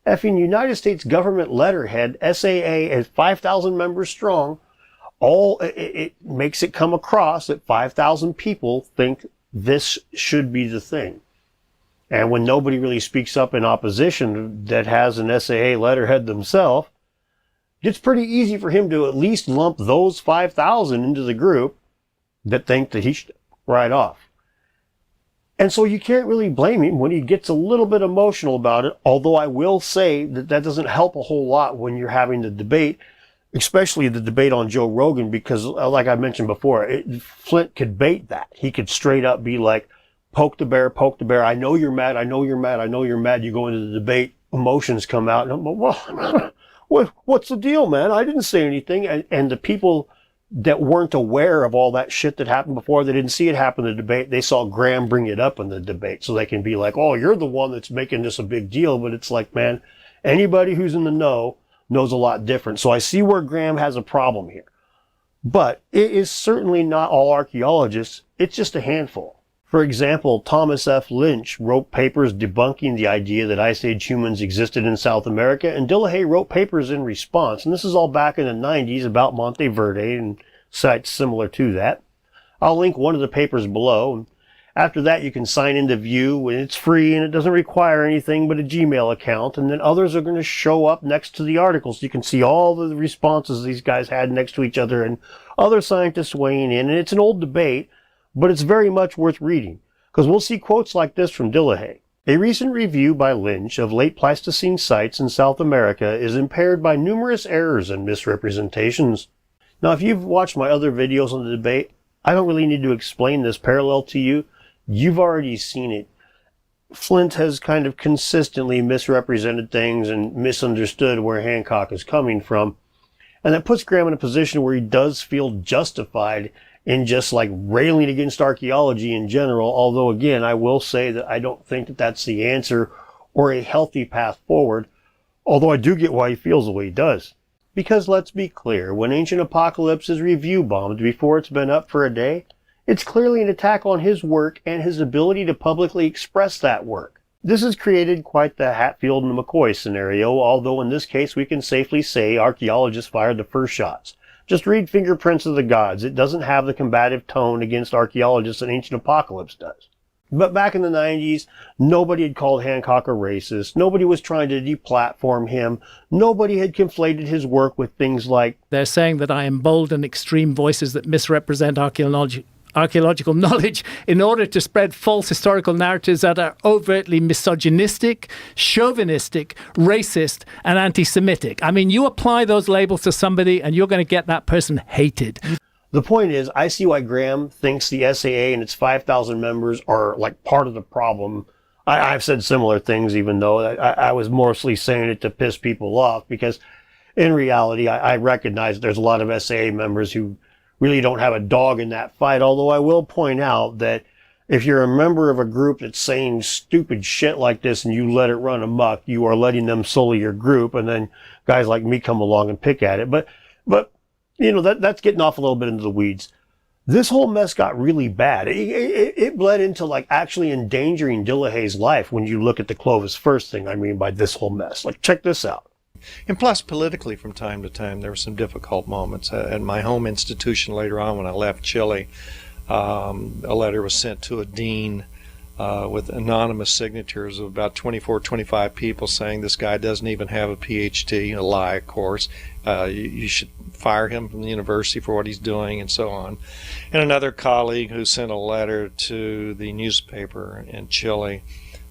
effing United States government letterhead, SAA, at 5,000 members strong. It makes it come across that 5,000 people think this should be the thing. And when nobody really speaks up in opposition that has an SAA letterhead themselves, it's pretty easy for him to at least lump those 5,000 into the group that think that he should write off. And so you can't really blame him when he gets a little bit emotional about it, although I will say that that doesn't help a whole lot when you're having the debate, especially the debate on Joe Rogan, because like I mentioned before, Flint could bait that. He could straight up be like, poke the bear, I know you're mad, I know you're mad, I know you're mad. You go into the debate, emotions come out, and I'm like, well, what's the deal, man? I didn't say anything. And the people that weren't aware of all that shit that happened before, they didn't see it happen in the debate. They saw Graham bring it up in the debate. So they can be like, oh, you're the one that's making this a big deal. But it's like, man, anybody who's in the know knows a lot different. So I see where Graham has a problem here. But it is certainly not all archaeologists. It's just a handful. For example, Thomas F. Lynch wrote papers debunking the idea that Ice Age humans existed in South America, and Dillehay wrote papers in response, and this is all back in the 90s about Monteverde and sites similar to that. I'll link one of the papers below. After that, you can sign into View, and it's free, and it doesn't require anything but a Gmail account, and then others are going to show up next to the articles. You can see all the responses these guys had next to each other, and other scientists weighing in, and it's an old debate, but it's very much worth reading, because we'll see quotes like this from Dillehay. A recent review by Lynch of late Pleistocene sites in South America is impaired by numerous errors and misrepresentations. Now, if you've watched my other videos on the debate, I don't really need to explain this parallel to you. You've already seen it. Flint has kind of consistently misrepresented things and misunderstood where Hancock is coming from. And that puts Graham in a position where he does feel justified in just like railing against archaeology in general. Although, again, I will say that I don't think that that's the answer or a healthy path forward. Although I do get why he feels the way he does. Because let's be clear, when Ancient Apocalypse is review bombed before it's been up for a day, it's clearly an attack on his work and his ability to publicly express that work. This has created quite the Hatfield and McCoy scenario, although in this case we can safely say archaeologists fired the first shots. Just read Fingerprints of the Gods. It doesn't have the combative tone against archaeologists that Ancient Apocalypse does. But back in the 90s, nobody had called Hancock a racist. Nobody was trying to deplatform him. Nobody had conflated his work with things like, they're saying that I embolden extreme voices that misrepresent archaeological knowledge in order to spread false historical narratives that are overtly misogynistic, chauvinistic, racist, and anti-Semitic. I mean, you apply those labels to somebody and you're going to get that person hated. The point is, I see why Graham thinks the SAA and its 5,000 members are like part of the problem. I've said similar things, even though I was mostly saying it to piss people off, because in reality, I recognize there's a lot of SAA members who really don't have a dog in that fight. Although I will point out that if you're a member of a group that's saying stupid shit like this and you let it run amok, you are letting them sully your group, and then guys like me come along and pick at it. But you know, that's getting off a little bit into the weeds. This whole mess got really bad. It bled into like actually endangering Dillahay's life when you look at the Clovis first thing I mean by this whole mess. Like, check this out. And plus, politically, from time to time, there were some difficult moments. At my home institution later on, when I left Chile, a letter was sent to a dean with anonymous signatures of about 24, 25 people saying this guy doesn't even have a PhD, a lie, of course. You should fire him from the university for what he's doing, and so on. And another colleague who sent a letter to the newspaper in Chile,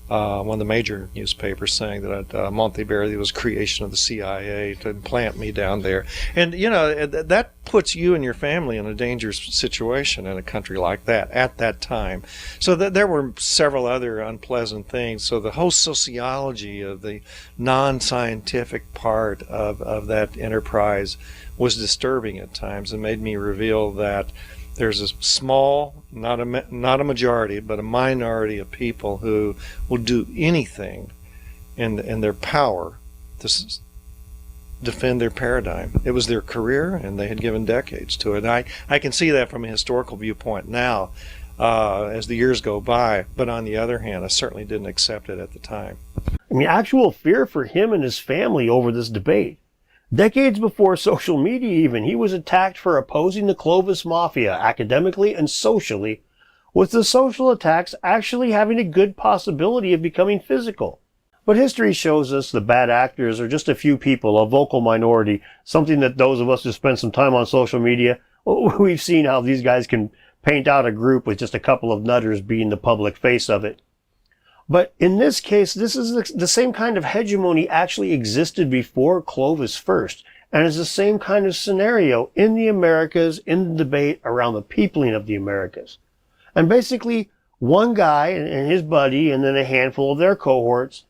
one of the major newspapers, saying that Monteverde was creation of the CIA to implant me down there. And, you know, that puts you and your family in a dangerous situation in a country like that at that time. So there were several other unpleasant things. So the whole sociology of the non-scientific part of that enterprise was disturbing at times, and made me reveal that there's a small, not a majority, but a minority of people who will do anything in their power to defend their paradigm. It was their career, and they had given decades to it. And I can see that from a historical viewpoint now as the years go by, but on the other hand, I certainly didn't accept it at the time. I mean, actual fear for him and his family over this debate. Decades before social media even, he was attacked for opposing the Clovis Mafia academically and socially, with the social attacks actually having a good possibility of becoming physical. But history shows us the bad actors are just a few people, a vocal minority, something that those of us who spend some time on social media, we've seen how these guys can paint out a group with just a couple of nutters being the public face of it. But in this case, this is the same kind of hegemony actually existed before Clovis first, and is the same kind of scenario in the Americas, in the debate around the peopling of the Americas. And basically, one guy and his buddy, and then a handful of their cohorts,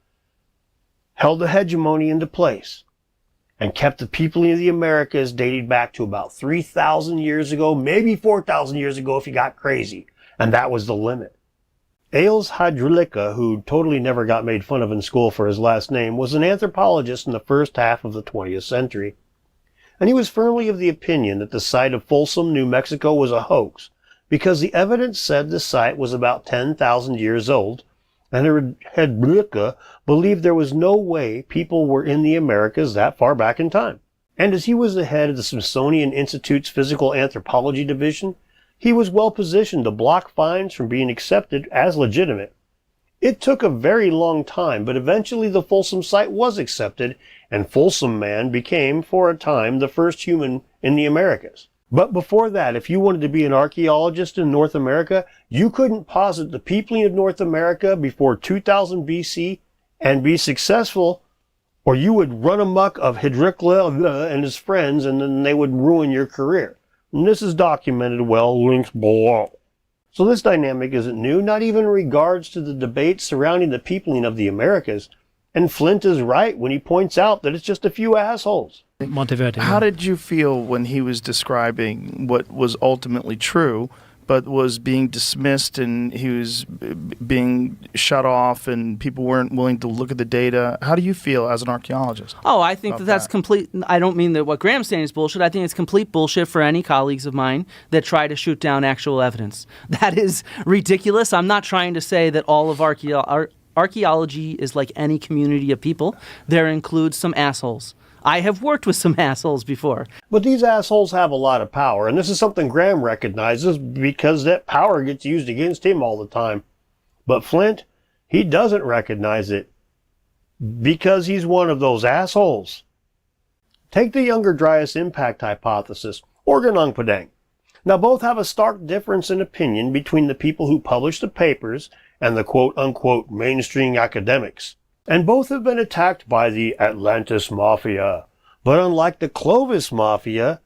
held the hegemony into place and kept the peopling of the Americas dating back to about 3,000 years ago, maybe 4,000 years ago if you got crazy. And that was the limit. Ailes Hydrilica, who totally never got made fun of in school for his last name, was an anthropologist in the first half of the 20th century. And he was firmly of the opinion that the site of Folsom, New Mexico was a hoax, because the evidence said the site was about 10,000 years old, and Hedblika believed there was no way people were in the Americas that far back in time. And as he was the head of the Smithsonian Institute's Physical Anthropology Division, he was well positioned to block finds from being accepted as legitimate. It took a very long time, but eventually the Folsom site was accepted, and Folsom Man became, for a time, the first human in the Americas. But before that, if you wanted to be an archaeologist in North America, you couldn't posit the peopling of North America before 2000 BC and be successful, or you would run amok of Hedrikla and his friends, and then they would ruin your career. And this is documented well, links below. So this dynamic isn't new, not even in regards to the debates surrounding the peopling of the Americas. And Flint is right when he points out that it's just a few assholes. Monteverdi. How did you feel when he was describing what was ultimately true, but was being dismissed and he was being shut off and people weren't willing to look at the data? How do you feel as an archaeologist? Oh, I think that's complete. I don't mean that what Graham's saying is bullshit. I think it's complete bullshit for any colleagues of mine that try to shoot down actual evidence. That is ridiculous. I'm not trying to say that all of archaeology is like any community of people. There includes some assholes. I have worked with some assholes before. But these assholes have a lot of power, and this is something Graham recognizes because that power gets used against him all the time. But Flint, he doesn't recognize it because he's one of those assholes. Take the Younger Dryas impact hypothesis, or Gunung Padang. Now both have a stark difference in opinion between the people who publish the papers and the quote-unquote mainstream academics. And both have been attacked by the Atlantis Mafia. But unlike the Clovis Mafia,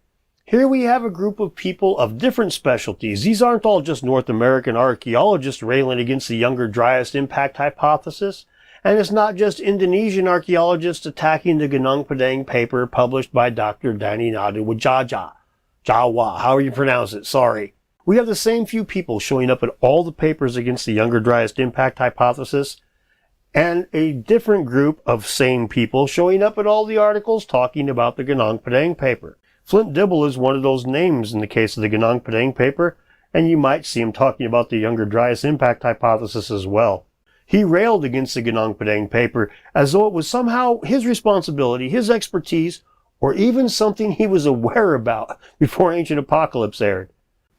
here we have a group of people of different specialties. These aren't all just North American archaeologists railing against the Younger Dryas impact hypothesis. And it's not just Indonesian archaeologists attacking the Gunung Padang paper published by Dr. Danny Jawa, however you pronounce it, sorry. We have the same few people showing up at all the papers against the Younger Dryas impact hypothesis, and a different group of sane people showing up at all the articles talking about the Gunung Padang paper. Flint Dibble is one of those names in the case of the Gunung Padang paper, and you might see him talking about the Younger Dryas impact hypothesis as well. He railed against the Gunung Padang paper as though it was somehow his responsibility, his expertise, or even something he was aware about before Ancient Apocalypse aired.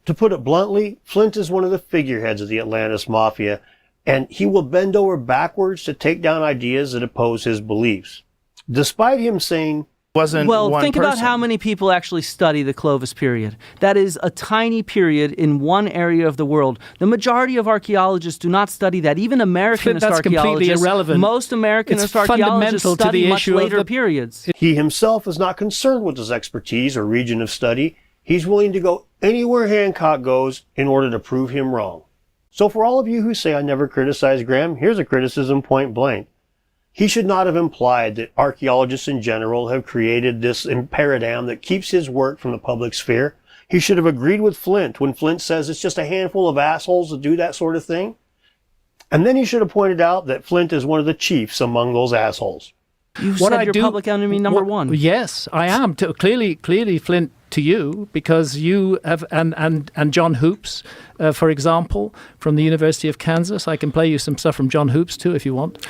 To put it bluntly, Flint is one of the figureheads of the Atlantis Mafia, and he will bend over backwards to take down ideas that oppose his beliefs. Despite him saying, Well, think about how many people actually study the Clovis period. That is a tiny period in one area of the world. The majority of archaeologists do not study that. Even Americanist that's completely archaeologists, irrelevant. most Americanist It's archaeologists fundamental to study the much issue of later the periods. he himself is not concerned with his expertise or region of study. He's willing to go anywhere Hancock goes in order to prove him wrong. So for all of you who say I never criticized Graham, here's a criticism point blank. He should not have implied that archaeologists in general have created this paradigm that keeps his work from the public sphere. He should have agreed with Flint when Flint says it's just a handful of assholes that do that sort of thing. And then he should have pointed out that Flint is one of the chiefs among those assholes. You said you're public enemy number one. Yes, I am. Clearly, Flint, to you, because you have, and John Hoops, for example, from the University of Kansas. I can play you some stuff from John Hoops, too, if you want.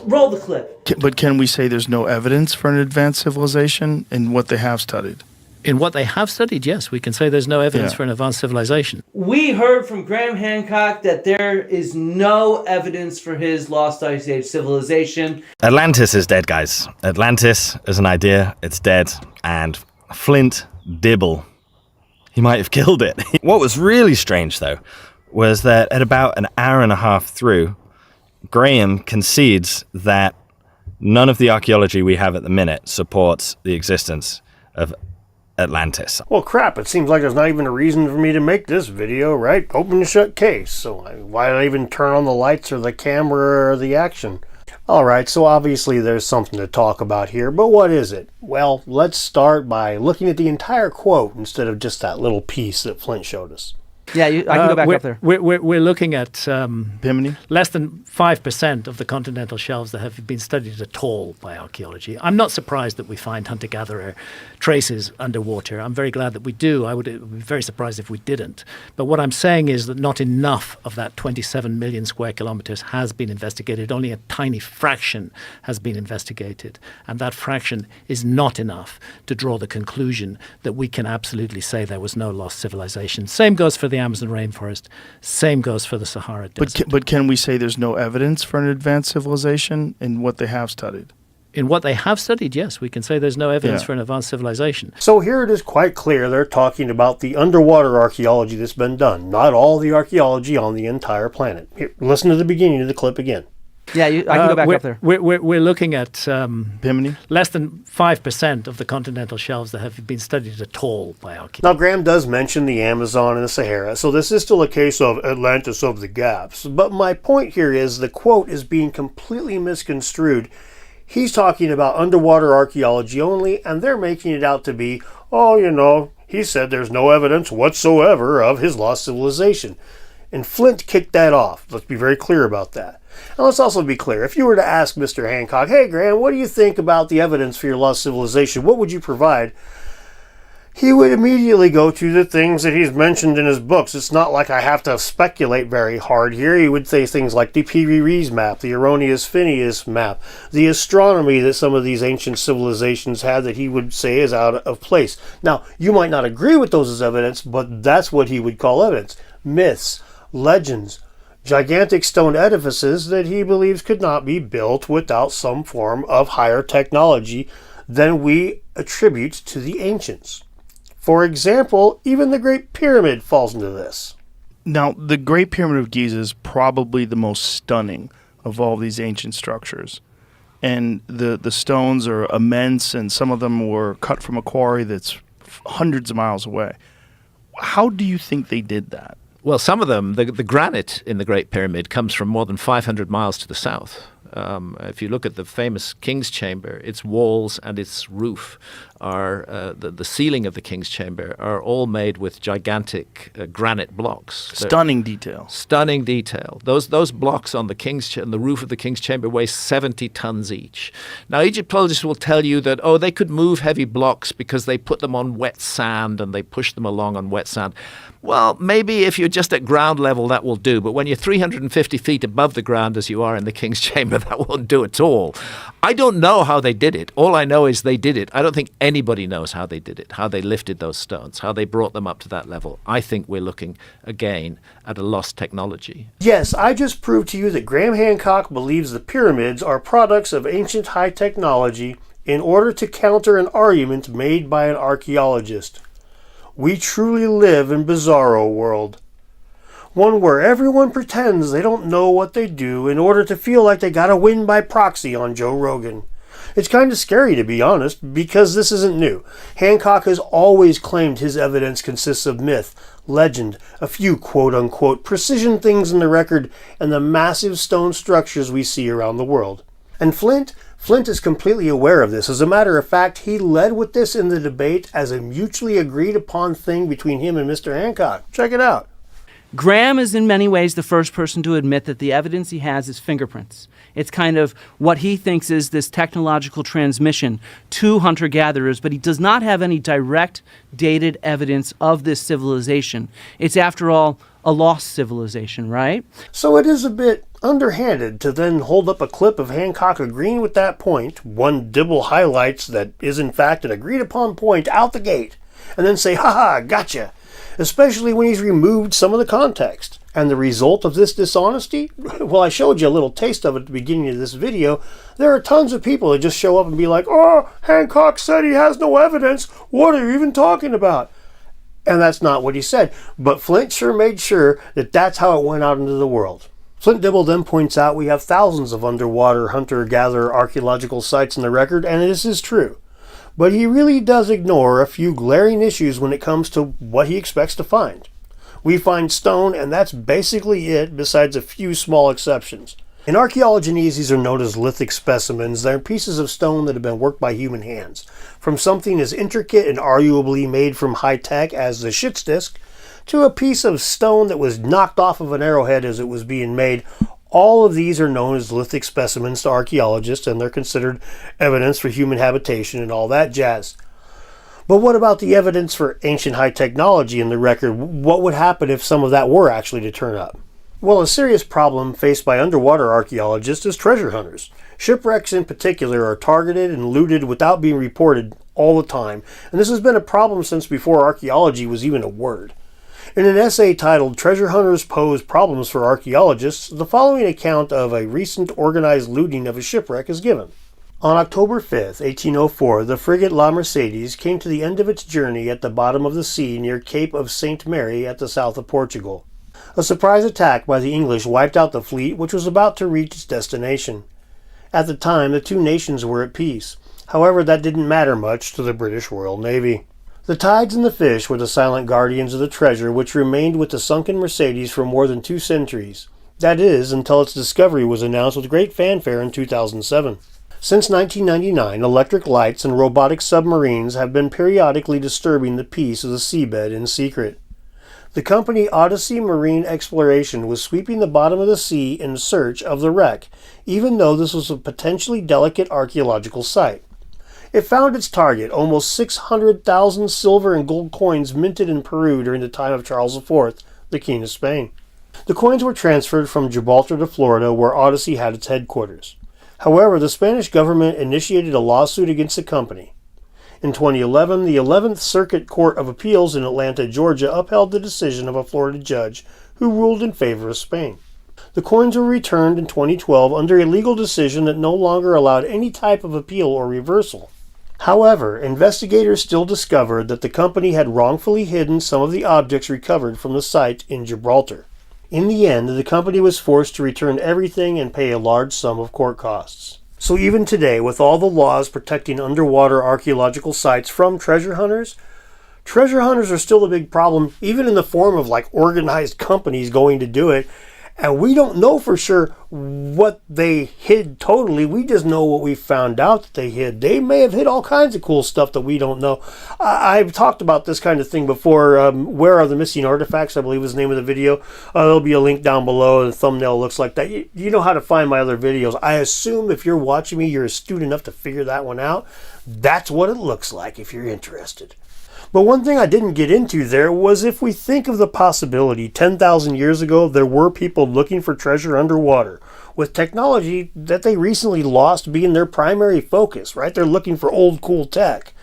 Roll the clip. But can we say there's no evidence for an advanced civilization in what they have studied? In what they have studied, yes, we can say there's no evidence for an advanced civilization. We heard from Graham Hancock that there is no evidence for his lost ice age civilization. Atlantis is dead, guys. Atlantis is an idea, it's dead. And Flint Dibble, he might have killed it. What was really strange, though, was that at about an hour and a half through, Graham concedes that none of the archaeology we have at the minute supports the existence of Atlantis. Well, crap, it seems like there's not even a reason for me to make this video, right? Open and shut case. So why did I even turn on the lights or the camera or the action? Alright, so obviously there's something to talk about here, but what is it? Well, let's start by looking at the entire quote instead of just that little piece that Flint showed us. Yeah, I can go back up there. We're looking at Bimini? less than 5% of the continental shelves that have been studied at all by archaeology. I'm not surprised that we find hunter-gatherer traces underwater. I'm very glad that we do. I would be very surprised if we didn't. But what I'm saying is that not enough of that 27 million square kilometers has been investigated. Only a tiny fraction has been investigated. And that fraction is not enough to draw the conclusion that we can absolutely say there was no lost civilization. Same goes for the Amazon rainforest. Same goes for the Sahara Desert. But can we say there's no evidence for an advanced civilization in what they have studied? In what they have studied, yes, we can say there's no evidence for an advanced civilization. So here it is quite clear they're talking about the underwater archaeology that's been done, not all the archaeology on the entire planet. Here, listen to the beginning of the clip again. Yeah, I can go back up there. We're looking at Bimini? less than 5% of the continental shelves that have been studied at all by archaeology. Now, Graham does mention the Amazon and the Sahara, so this is still a case of Atlantis of the gaps. But my point here is the quote is being completely misconstrued. He's talking about underwater archaeology only, and they're making it out to be, he said there's no evidence whatsoever of his lost civilization. And Flint kicked that off. Let's be very clear about that. And let's also be clear. If you were to ask Mr. Hancock, hey, Graham, what do you think about the evidence for your lost civilization? What would you provide? He would immediately go to the things that he's mentioned in his books. It's not like I have to speculate very hard here. He would say things like the Piri-Reis map, the Erroneous Phineas map, the astronomy that some of these ancient civilizations had that he would say is out of place. Now, you might not agree with those as evidence, but that's what he would call evidence. Myths, legends, gigantic stone edifices that he believes could not be built without some form of higher technology than we attribute to the ancients. For example, even the Great Pyramid falls into this. Now, the Great Pyramid of Giza is probably the most stunning of all these ancient structures. And the stones are immense, and some of them were cut from a quarry that's hundreds of miles away. How do you think they did that? Well, some of them, the granite in the Great Pyramid comes from more than 500 miles to the south. If you look at the famous King's Chamber, its walls and its roof are, the ceiling of the King's Chamber are all made with gigantic granite blocks. Stunning detail. Stunning detail. Those blocks on the roof of the King's Chamber weigh 70 tons each. Now, Egyptologists will tell you that, they could move heavy blocks because they put them on wet sand and they push them along on wet sand. Well, maybe if you're just at ground level, that will do. But when you're 350 feet above the ground, as you are in the King's Chamber, that won't do at all. I don't know how they did it. All I know is they did it. I don't think anybody knows how they did it, how they lifted those stones, how they brought them up to that level. I think we're looking, again, at a lost technology. Yes, I just proved to you that Graham Hancock believes the pyramids are products of ancient high technology in order to counter an argument made by an archaeologist. We truly live in bizarro world. One where everyone pretends they don't know what they do in order to feel like they gotta win by proxy on Joe Rogan. It's kind of scary, to be honest, because this isn't new. Hancock has always claimed his evidence consists of myth, legend, a few quote-unquote precision things in the record, and the massive stone structures we see around the world. And Flint is completely aware of this. As a matter of fact, he led with this in the debate as a mutually agreed upon thing between him and Mr. Hancock. Check it out. Graham is in many ways the first person to admit that the evidence he has is fingerprints. It's kind of what he thinks is this technological transmission to hunter-gatherers, but he does not have any direct dated evidence of this civilization. It's, after all, a lost civilization, right? So it is a bit underhanded to then hold up a clip of Hancock agreeing with that point, one Dibble highlights that is in fact an agreed upon point out the gate, and then say, haha, gotcha, especially when he's removed some of the context. And the result of this dishonesty? Well, I showed you a little taste of it at the beginning of this video. There are tons of people that just show up and be like, Hancock said he has no evidence. What are you even talking about? And that's not what he said. But Flint sure made sure that that's how it went out into the world. Flint Dibble then points out we have thousands of underwater hunter-gatherer archaeological sites in the record, and this is true. But he really does ignore a few glaring issues when it comes to what he expects to find. We find stone, and that's basically it, besides a few small exceptions. In archaeology, these are known as lithic specimens. They're pieces of stone that have been worked by human hands. From something as intricate and arguably made from high-tech as the Schitt's disc, to a piece of stone that was knocked off of an arrowhead as it was being made. All of these are known as lithic specimens to archaeologists, and they're considered evidence for human habitation and all that jazz. But what about the evidence for ancient high technology in the record? What would happen if some of that were actually to turn up? Well, a serious problem faced by underwater archaeologists is treasure hunters. Shipwrecks in particular are targeted and looted without being reported all the time, and this has been a problem since before archaeology was even a word. In an essay titled "Treasure Hunters Pose Problems for Archaeologists," the following account of a recent organized looting of a shipwreck is given. On October 5, 1804, the frigate La Mercedes came to the end of its journey at the bottom of the sea near Cape of St. Mary at the south of Portugal. A surprise attack by the English wiped out the fleet, which was about to reach its destination. At the time, the two nations were at peace. However, that didn't matter much to the British Royal Navy. The tides and the fish were the silent guardians of the treasure, which remained with the sunken Mercedes for more than 2 centuries. That is, until its discovery was announced with great fanfare in 2007. Since 1999, electric lights and robotic submarines have been periodically disturbing the peace of the seabed in secret. The company Odyssey Marine Exploration was sweeping the bottom of the sea in search of the wreck, even though this was a potentially delicate archaeological site. It found its target, almost 600,000 silver and gold coins minted in Peru during the time of Charles IV, the King of Spain. The coins were transferred from Gibraltar to Florida, where Odyssey had its headquarters. However, the Spanish government initiated a lawsuit against the company. In 2011, the 11th Circuit Court of Appeals in Atlanta, Georgia, upheld the decision of a Florida judge who ruled in favor of Spain. The coins were returned in 2012 under a legal decision that no longer allowed any type of appeal or reversal. However, investigators still discovered that the company had wrongfully hidden some of the objects recovered from the site in Gibraltar. In the end, the company was forced to return everything and pay a large sum of court costs. So even today, with all the laws protecting underwater archaeological sites from treasure hunters are still a big problem, even in the form of like organized companies going to do it. And we don't know for sure what they hid totally. We just know what we found out that they hid. They may have hid all kinds of cool stuff that we don't know. I've talked about this kind of thing before. Where Are the Missing Artifacts, I believe is the name of the video. There'll be a link down below. The thumbnail looks like that. You know how to find my other videos. I assume if you're watching me, you're astute enough to figure that one out. That's what it looks like if you're interested. But one thing I didn't get into there was if we think of the possibility 10,000 years ago there were people looking for treasure underwater with technology that they recently lost being their primary focus, right? They're looking for old cool tech.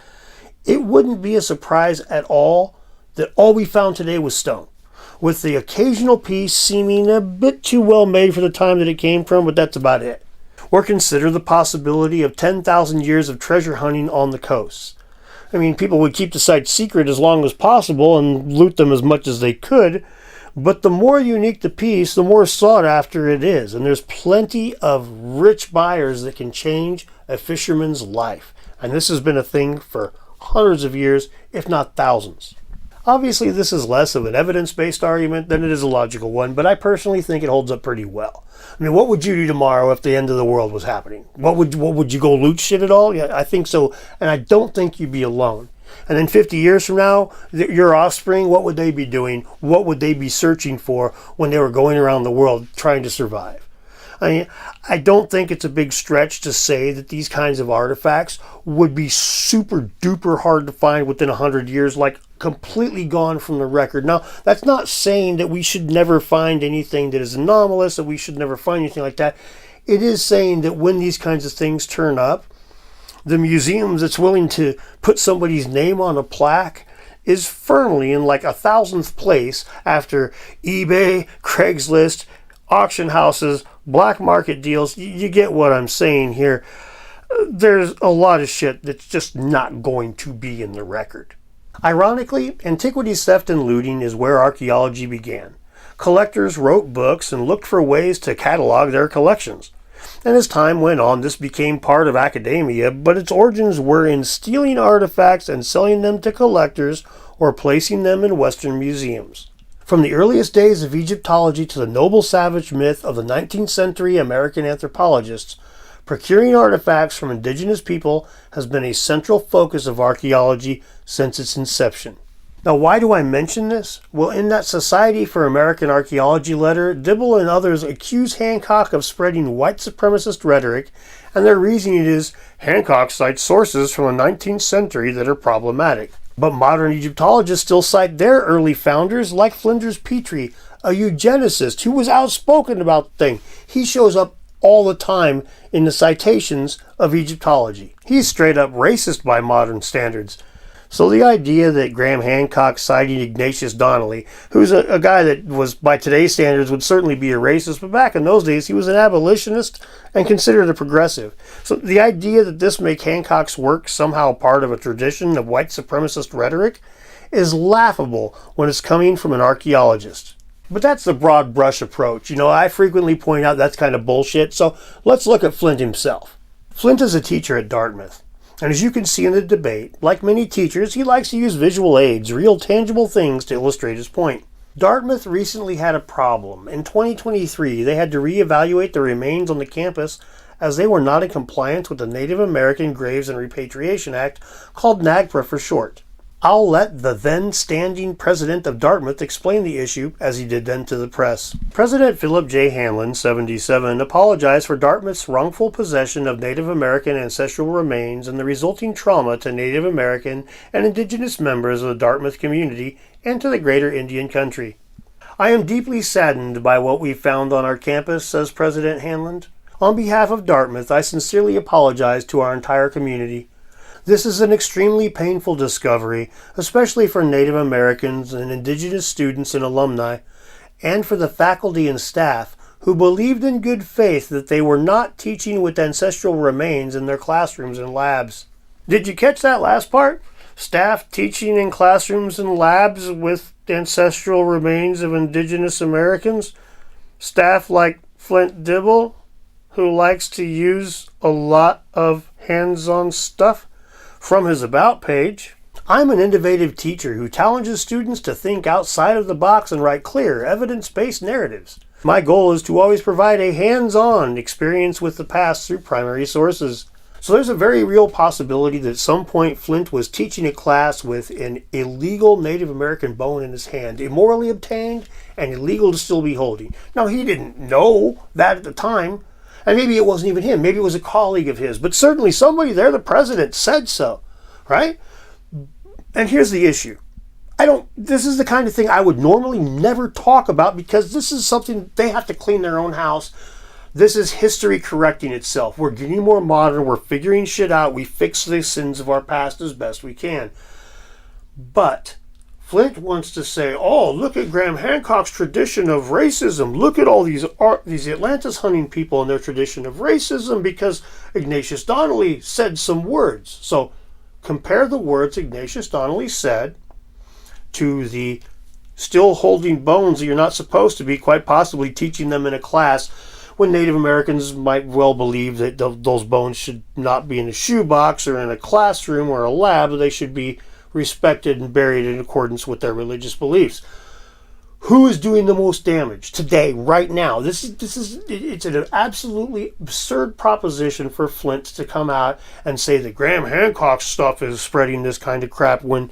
It wouldn't be a surprise at all that all we found today was stone, with the occasional piece seeming a bit too well made for the time that it came from, but that's about it. Or consider the possibility of 10,000 years of treasure hunting on the coasts. I mean, people would keep the site secret as long as possible and loot them as much as they could, but the more unique the piece, the more sought after it is, and there's plenty of rich buyers that can change a fisherman's life. And this has been a thing for hundreds of years, if not thousands. Obviously, this is less of an evidence-based argument than it is a logical one, but I personally think it holds up pretty well. I mean, what would you do tomorrow if the end of the world was happening? What would you go loot shit at all? Yeah, I think so, and I don't think you'd be alone. And then 50 years from now, your offspring, what would they be doing? What would they be searching for when they were going around the world trying to survive? I mean, I don't think it's a big stretch to say that these kinds of artifacts would be super duper hard to find within 100 years, like completely gone from the record. Now, that's not saying that we should never find anything that is anomalous, that we should never find anything like that. It is saying that when these kinds of things turn up, the museums that's willing to put somebody's name on a plaque is firmly in like 1,000th place after eBay, Craigslist, auction houses, black market deals. You get what I'm saying here. There's a lot of shit that's just not going to be in the record. Ironically, antiquities theft and looting is where archaeology began. Collectors wrote books and looked for ways to catalog their collections. And as time went on, this became part of academia, but its origins were in stealing artifacts and selling them to collectors or placing them in Western museums. From the earliest days of Egyptology to the noble savage myth of the 19th century American anthropologists, procuring artifacts from indigenous people has been a central focus of archaeology since its inception. Now, why do I mention this? Well, in that Society for American Archaeology letter, Dibble and others accuse Hancock of spreading white supremacist rhetoric, and their reasoning is Hancock cites sources from the 19th century that are problematic. But modern Egyptologists still cite their early founders, like Flinders Petrie, a eugenicist who was outspoken about the thing. He shows up all the time in the citations of Egyptology. He's straight up racist by modern standards. So the idea that Graham Hancock citing Ignatius Donnelly, who's a guy that was, by today's standards, would certainly be a racist, but back in those days he was an abolitionist and considered a progressive. So the idea that this make Hancock's work somehow part of a tradition of white supremacist rhetoric is laughable when it's coming from an archaeologist. But that's the broad brush approach. I frequently point out that's kind of bullshit, so let's look at Flint himself. Flint is a teacher at Dartmouth. And as you can see in the debate, like many teachers, he likes to use visual aids, real tangible things to illustrate his point. Dartmouth recently had a problem. In 2023, they had to reevaluate the remains on the campus as they were not in compliance with the Native American Graves and Repatriation Act, called NAGPRA for short. I'll let the then standing president of Dartmouth explain the issue, as he did then to the press. President Philip J. Hanlon, 77, apologized for Dartmouth's wrongful possession of Native American ancestral remains and the resulting trauma to Native American and indigenous members of the Dartmouth community and to the greater Indian country. I am deeply saddened by what we found on our campus, says President Hanlon. On behalf of Dartmouth, I sincerely apologize to our entire community. This is an extremely painful discovery, especially for Native Americans and indigenous students and alumni, and for the faculty and staff who believed in good faith that they were not teaching with ancestral remains in their classrooms and labs. Did you catch that last part? Staff teaching in classrooms and labs with ancestral remains of indigenous Americans? Staff like Flint Dibble, who likes to use a lot of hands-on stuff? From his About page, I'm an innovative teacher who challenges students to think outside of the box and write clear, evidence-based narratives. My goal is to always provide a hands-on experience with the past through primary sources. So there's a very real possibility that at some point Flint was teaching a class with an illegal Native American bone in his hand, immorally obtained and illegal to still be holding. Now, he didn't know that at the time. And maybe it wasn't even him. Maybe it was a colleague of his. But certainly somebody there, the president, said so. Right? And here's the issue. This is the kind of thing I would normally never talk about because this is something they have to clean their own house. This is history correcting itself. We're getting more modern. We're figuring shit out. We fix the sins of our past as best we can. But Flint wants to say, oh, look at Graham Hancock's tradition of racism. Look at all these Atlantis hunting people and their tradition of racism because Ignatius Donnelly said some words. So compare the words Ignatius Donnelly said to the still holding bones that you're not supposed to be, quite possibly teaching them in a class when Native Americans might well believe that those bones should not be in a shoebox or in a classroom or a lab. They should be respected and buried in accordance with their religious beliefs. Who is doing the most damage today, right now? It's an absolutely absurd proposition for Flint to come out and say that Graham Hancock's stuff is spreading this kind of crap when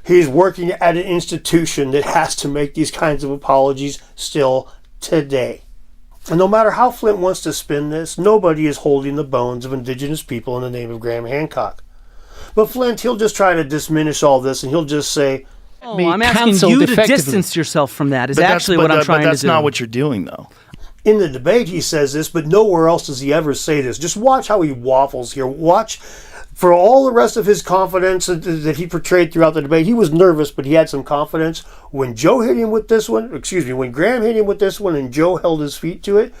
he's working at an institution that has to make these kinds of apologies still today. And no matter how Flint wants to spin this, nobody is holding the bones of indigenous people in the name of Graham Hancock. But Flint, he'll just try to diminish all this, and he'll just say, I'm asking you to distance yourself from that, is actually what I'm trying to do. But that's not what you're doing, though. In the debate, he says this, but nowhere else does he ever say this. Just watch how he waffles here. Watch, for all the rest of his confidence that he portrayed throughout the debate, he was nervous, but he had some confidence. When when Graham hit him with this one and Joe held his feet to it,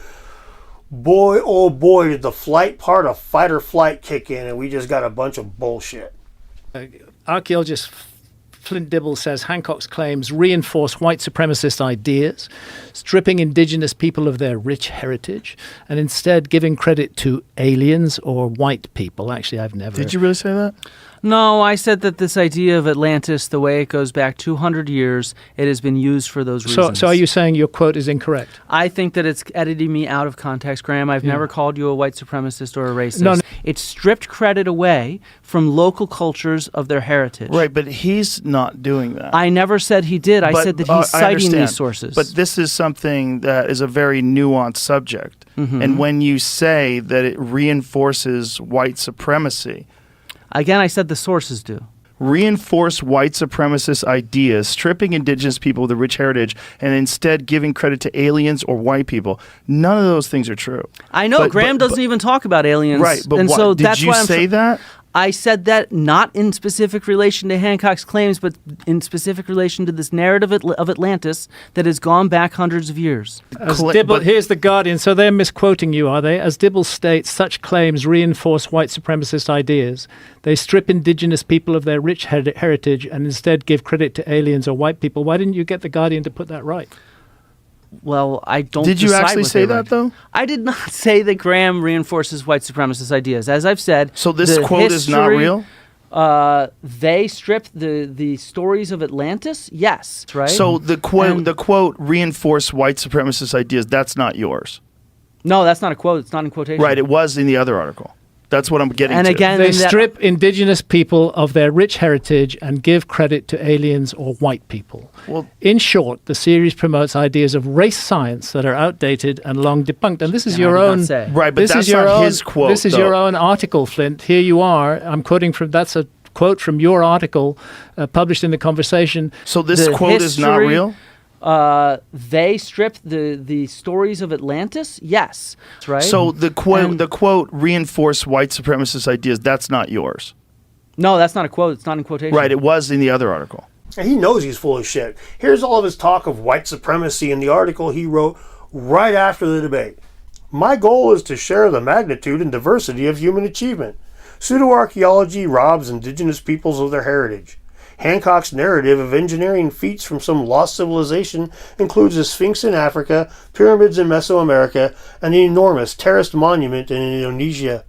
boy, oh boy, did the flight part of fight or flight kick in, and we just got a bunch of bullshit. Archaeologist Flint Dibble says Hancock's claims reinforce white supremacist ideas, stripping indigenous people of their rich heritage, and instead giving credit to aliens or white people. Actually, I've never... Did you really say that? No, I said that this idea of Atlantis, the way it goes back 200 years, it has been used for those reasons. So are you saying your quote is incorrect? I think that it's editing me out of context, Graham. I've never called you a white supremacist or a racist. No. It's stripped credit away from local cultures of their heritage. Right, but he's not doing that. I never said he did. I said that he's I citing understand. these sources. But this is something that is a very nuanced subject. And when you say that it reinforces white supremacy, again, I said the sources do. reinforce white supremacist ideas, stripping indigenous people with a rich heritage, and instead giving credit to aliens or white people. None of those things are true. I know Graham doesn't even talk about aliens, right? But and so did that's you why I'm say that? I said that not in specific relation to Hancock's claims, but in specific relation to this narrative of Atlantis that has gone back hundreds of years. As Dibble, here's the Guardian. So they're misquoting you, are they? As Dibble states, such claims reinforce white supremacist ideas. They strip indigenous people of their rich heritage and instead give credit to aliens or white people. Why didn't you get the Guardian to put that right? Well, I don't. Did you decide actually what say they that, write. though? I did not say that Graham reinforces white supremacist ideas. As I've said, So this the quote is not history- real? They stripped the stories of Atlantis. Yes, right. So the quote reinforce white supremacist ideas, that's not yours. No, that's not a quote. It's not in quotation. Right, it was in the other article. That's what I'm getting And to. again, They in that- strip indigenous people of their rich heritage and give credit to aliens or white people. Well- In short, the series promotes ideas of race science that are outdated and long debunked. And this is And your I did not own. say. Right, but this that's is your not own, his quote, This is though. your own article, Flint. Here you are. I'm quoting from. That's a quote from your article published in the Conversation. So this the quote is not history- real? They stripped the stories of Atlantis. Yes, right. So the And- quote reinforce white supremacist ideas, that's not yours. No, that's not a quote. It's not in quotation. Right, it was in the other article. And he knows he's full of shit. Here's all of his talk of white supremacy in the article he wrote right after the debate. My goal is to share the magnitude and diversity of human achievement. Pseudo-archaeology robs indigenous peoples of their heritage. Hancock's narrative of engineering feats from some lost civilization includes a sphinx in Africa, pyramids in Mesoamerica, and an enormous terraced monument in Indonesia.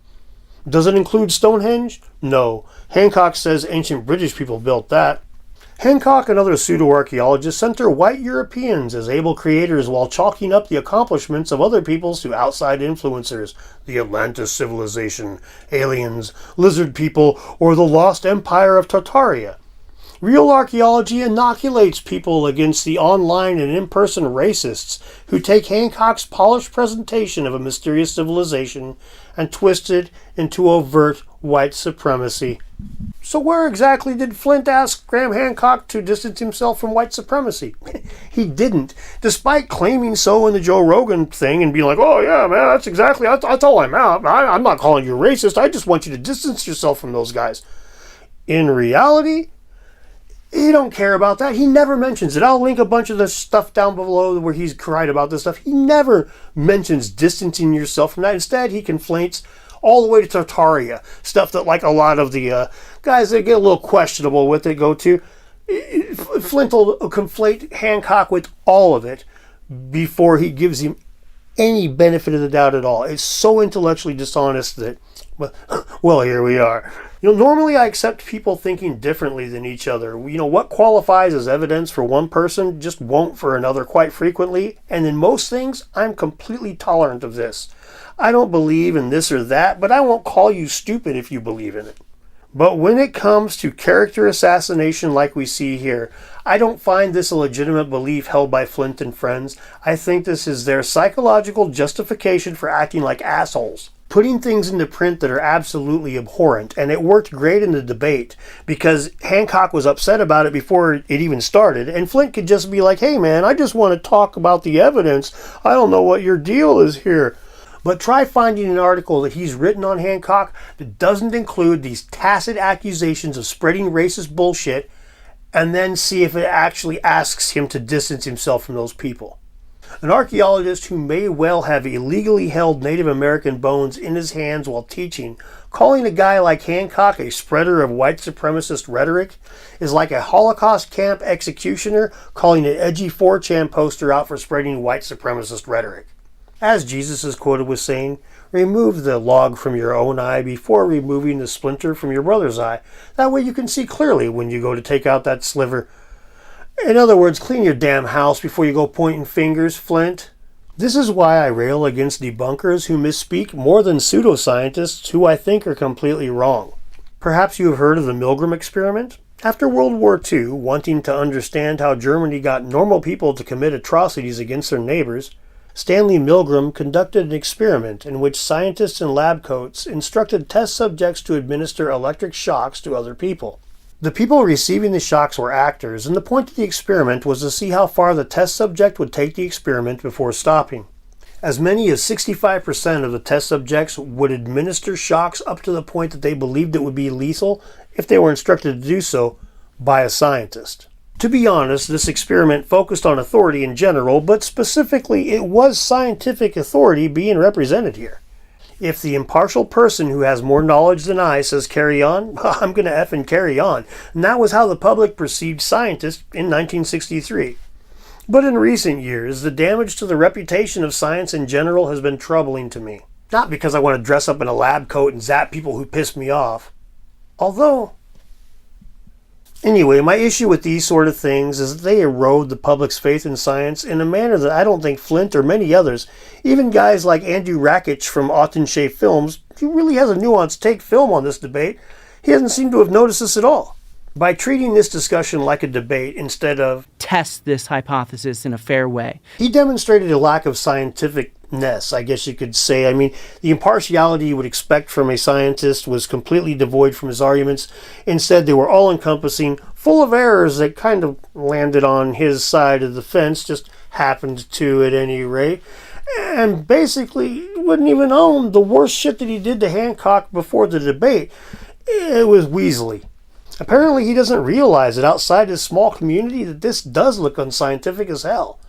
Does it include Stonehenge? No. Hancock says ancient British people built that. Hancock and other pseudo-archaeologists center white Europeans as able creators while chalking up the accomplishments of other peoples to outside influencers, the Atlantis civilization, aliens, lizard people, or the lost empire of Tartaria. Real archaeology inoculates people against the online and in-person racists who take Hancock's polished presentation of a mysterious civilization and twist it into overt white supremacy. So where exactly did Flint ask Graham Hancock to distance himself from white supremacy? He didn't, despite claiming so in the Joe Rogan thing and being like, oh yeah, man, that's all I'm out. I'm not calling you racist. I just want you to distance yourself from those guys. In reality, he don't care about that. He never mentions it. I'll link a bunch of the stuff down below where he's cried about this stuff. He never mentions distancing yourself from that. Instead, he conflates all the way to Tartaria, stuff that like a lot of the guys that get a little questionable with it go to. Flint will conflate Hancock with all of it before he gives him any benefit of the doubt at all. It's so intellectually dishonest that, well, here we are. Normally I accept people thinking differently than each other. What qualifies as evidence for one person just won't for another quite frequently. And in most things, I'm completely tolerant of this. I don't believe in this or that, but I won't call you stupid if you believe in it. But when it comes to character assassination like we see here, I don't find this a legitimate belief held by Flint and friends. I think this is their psychological justification for acting like assholes, putting things into print that are absolutely abhorrent. And it worked great in the debate because Hancock was upset about it before it even started, and Flint could just be like, hey man, I just want to talk about the evidence. I don't know what your deal is here. But try finding an article that he's written on Hancock that doesn't include these tacit accusations of spreading racist bullshit, and then see if it actually asks him to distance himself from those people. An archaeologist who may well have illegally held Native American bones in his hands while teaching, calling a guy like Hancock a spreader of white supremacist rhetoric is like a Holocaust camp executioner calling an edgy 4chan poster out for spreading white supremacist rhetoric. As Jesus is quoted with saying, "Remove the log from your own eye before removing the splinter from your brother's eye. That way you can see clearly when you go to take out that sliver." In other words, clean your damn house before you go pointing fingers, Flint. This is why I rail against debunkers who misspeak more than pseudoscientists who I think are completely wrong. Perhaps you have heard of the Milgram experiment? After World War II, wanting to understand how Germany got normal people to commit atrocities against their neighbors, Stanley Milgram conducted an experiment in which scientists in lab coats instructed test subjects to administer electric shocks to other people. The people receiving the shocks were actors, and the point of the experiment was to see how far the test subject would take the experiment before stopping. As many as 65% of the test subjects would administer shocks up to the point that they believed it would be lethal if they were instructed to do so by a scientist. To be honest, this experiment focused on authority in general, but specifically it was scientific authority being represented here. If the impartial person who has more knowledge than I says carry on, I'm going to effing carry on. And that was how the public perceived scientists in 1963. But in recent years, the damage to the reputation of science in general has been troubling to me. Not because I want to dress up in a lab coat and zap people who piss me off. Anyway, my issue with these sort of things is that they erode the public's faith in science in a manner that I don't think Flint or many others, even guys like Andrew Rakich from Autenshey Films, who really has a nuanced take film on this debate, he doesn't seem to have noticed this at all. By treating this discussion like a debate instead of test this hypothesis in a fair way, he demonstrated a lack of scientificness, I guess you could say. I mean, the impartiality you would expect from a scientist was completely devoid from his arguments. Instead, they were all-encompassing, full of errors that kind of landed on his side of the fence, just happened to at any rate, and basically wouldn't even own the worst shit that he did to Hancock before the debate. It was weaselly. Apparently he doesn't realize that outside his small community that this does look unscientific as hell.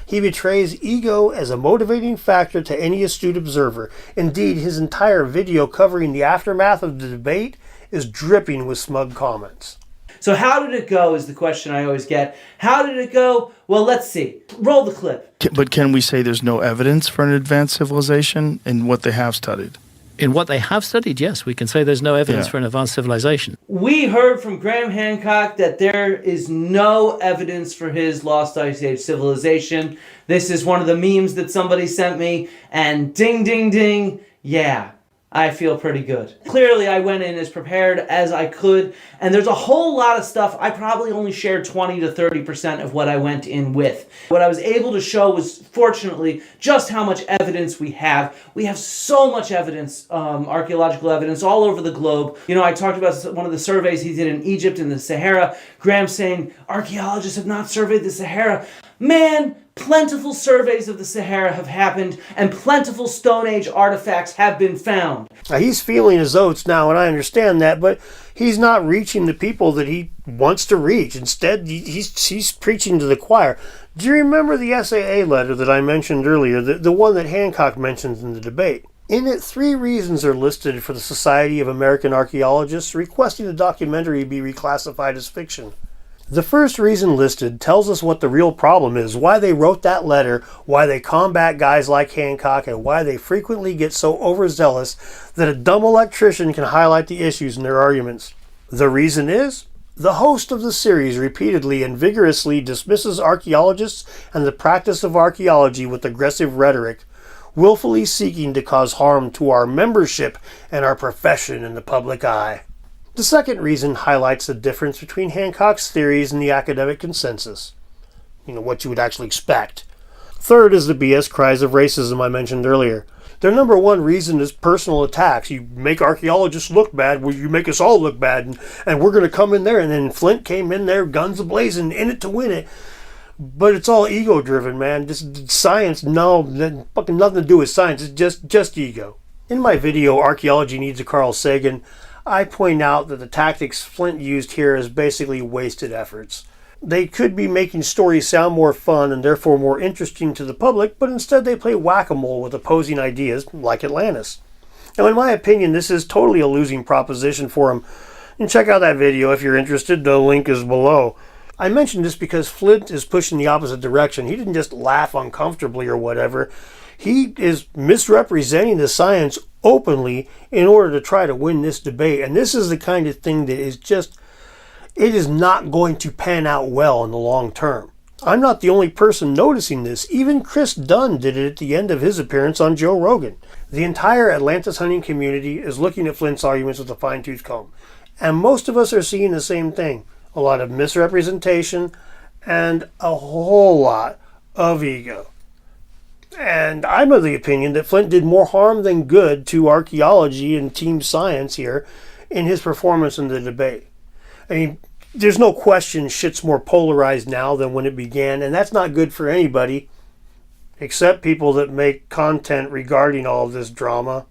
He betrays ego as a motivating factor to any astute observer. Indeed, his entire video covering the aftermath of the debate is dripping with smug comments. So how did it go is the question I always get. How did it go? Well, let's see. Roll the clip. But can we say there's no evidence for an advanced civilization in what they have studied? In what they have studied, yes, we can say there's no evidence for an advanced civilization. We heard from Graham Hancock that there is no evidence for his lost ice age civilization. This is one of the memes that somebody sent me, and ding, ding, ding, yeah. I feel pretty good. Clearly, I went in as prepared as I could, and there's a whole lot of stuff. I probably only shared 20 to 30% of what I went in with. What I was able to show was, fortunately, just how much evidence we have. We have so much evidence, archaeological evidence, all over the globe. You know, I talked about one of the surveys he did in Egypt and the Sahara. Graham saying, archaeologists have not surveyed the Sahara. Man, plentiful surveys of the Sahara have happened, and plentiful Stone Age artifacts have been found. Now, he's feeling his oats now, and I understand that, but he's not reaching the people that he wants to reach. Instead, he's preaching to the choir. Do you remember the SAA letter that I mentioned earlier, the one that Hancock mentions in the debate? In it, 3 reasons are listed for the Society of American Archaeologists requesting the documentary be reclassified as fiction. The first reason listed tells us what the real problem is, why they wrote that letter, why they combat guys like Hancock, and why they frequently get so overzealous that a dumb electrician can highlight the issues in their arguments. The reason is, the host of the series repeatedly and vigorously dismisses archaeologists and the practice of archaeology with aggressive rhetoric, willfully seeking to cause harm to our membership and our profession in the public eye. The second reason highlights the difference between Hancock's theories and the academic consensus. You know, what you would actually expect. Third is the BS cries of racism I mentioned earlier. Their number one reason is personal attacks. You make archaeologists look bad, well, you make us all look bad, and we're going to come in there. And then Flint came in there, guns a-blazing, in it to win it. But it's all ego-driven, man. Just science, no, fucking nothing to do with science. It's just ego. In my video, Archaeology Needs a Carl Sagan, I point out that the tactics Flint used here is basically wasted efforts. They could be making stories sound more fun and therefore more interesting to the public, but instead they play whack-a-mole with opposing ideas like Atlantis. Now, in my opinion, this is totally a losing proposition for him. And check out that video if you're interested. The link is below. I mention this because Flint is pushing the opposite direction. He didn't just laugh uncomfortably or whatever. He is misrepresenting the science openly in order to try to win this debate. And this is the kind of thing that is just, it is not going to pan out well in the long term. I'm not the only person noticing this. Even Chris Dunn did it at the end of his appearance on Joe Rogan. The entire Atlantis hunting community is looking at Flint's arguments with a fine-tooth comb. And most of us are seeing the same thing. A lot of misrepresentation and a whole lot of ego. And I'm of the opinion that Flint did more harm than good to archaeology and team science here in his performance in the debate. I mean, there's no question shit's more polarized now than when it began, and that's not good for anybody except people that make content regarding all of this drama.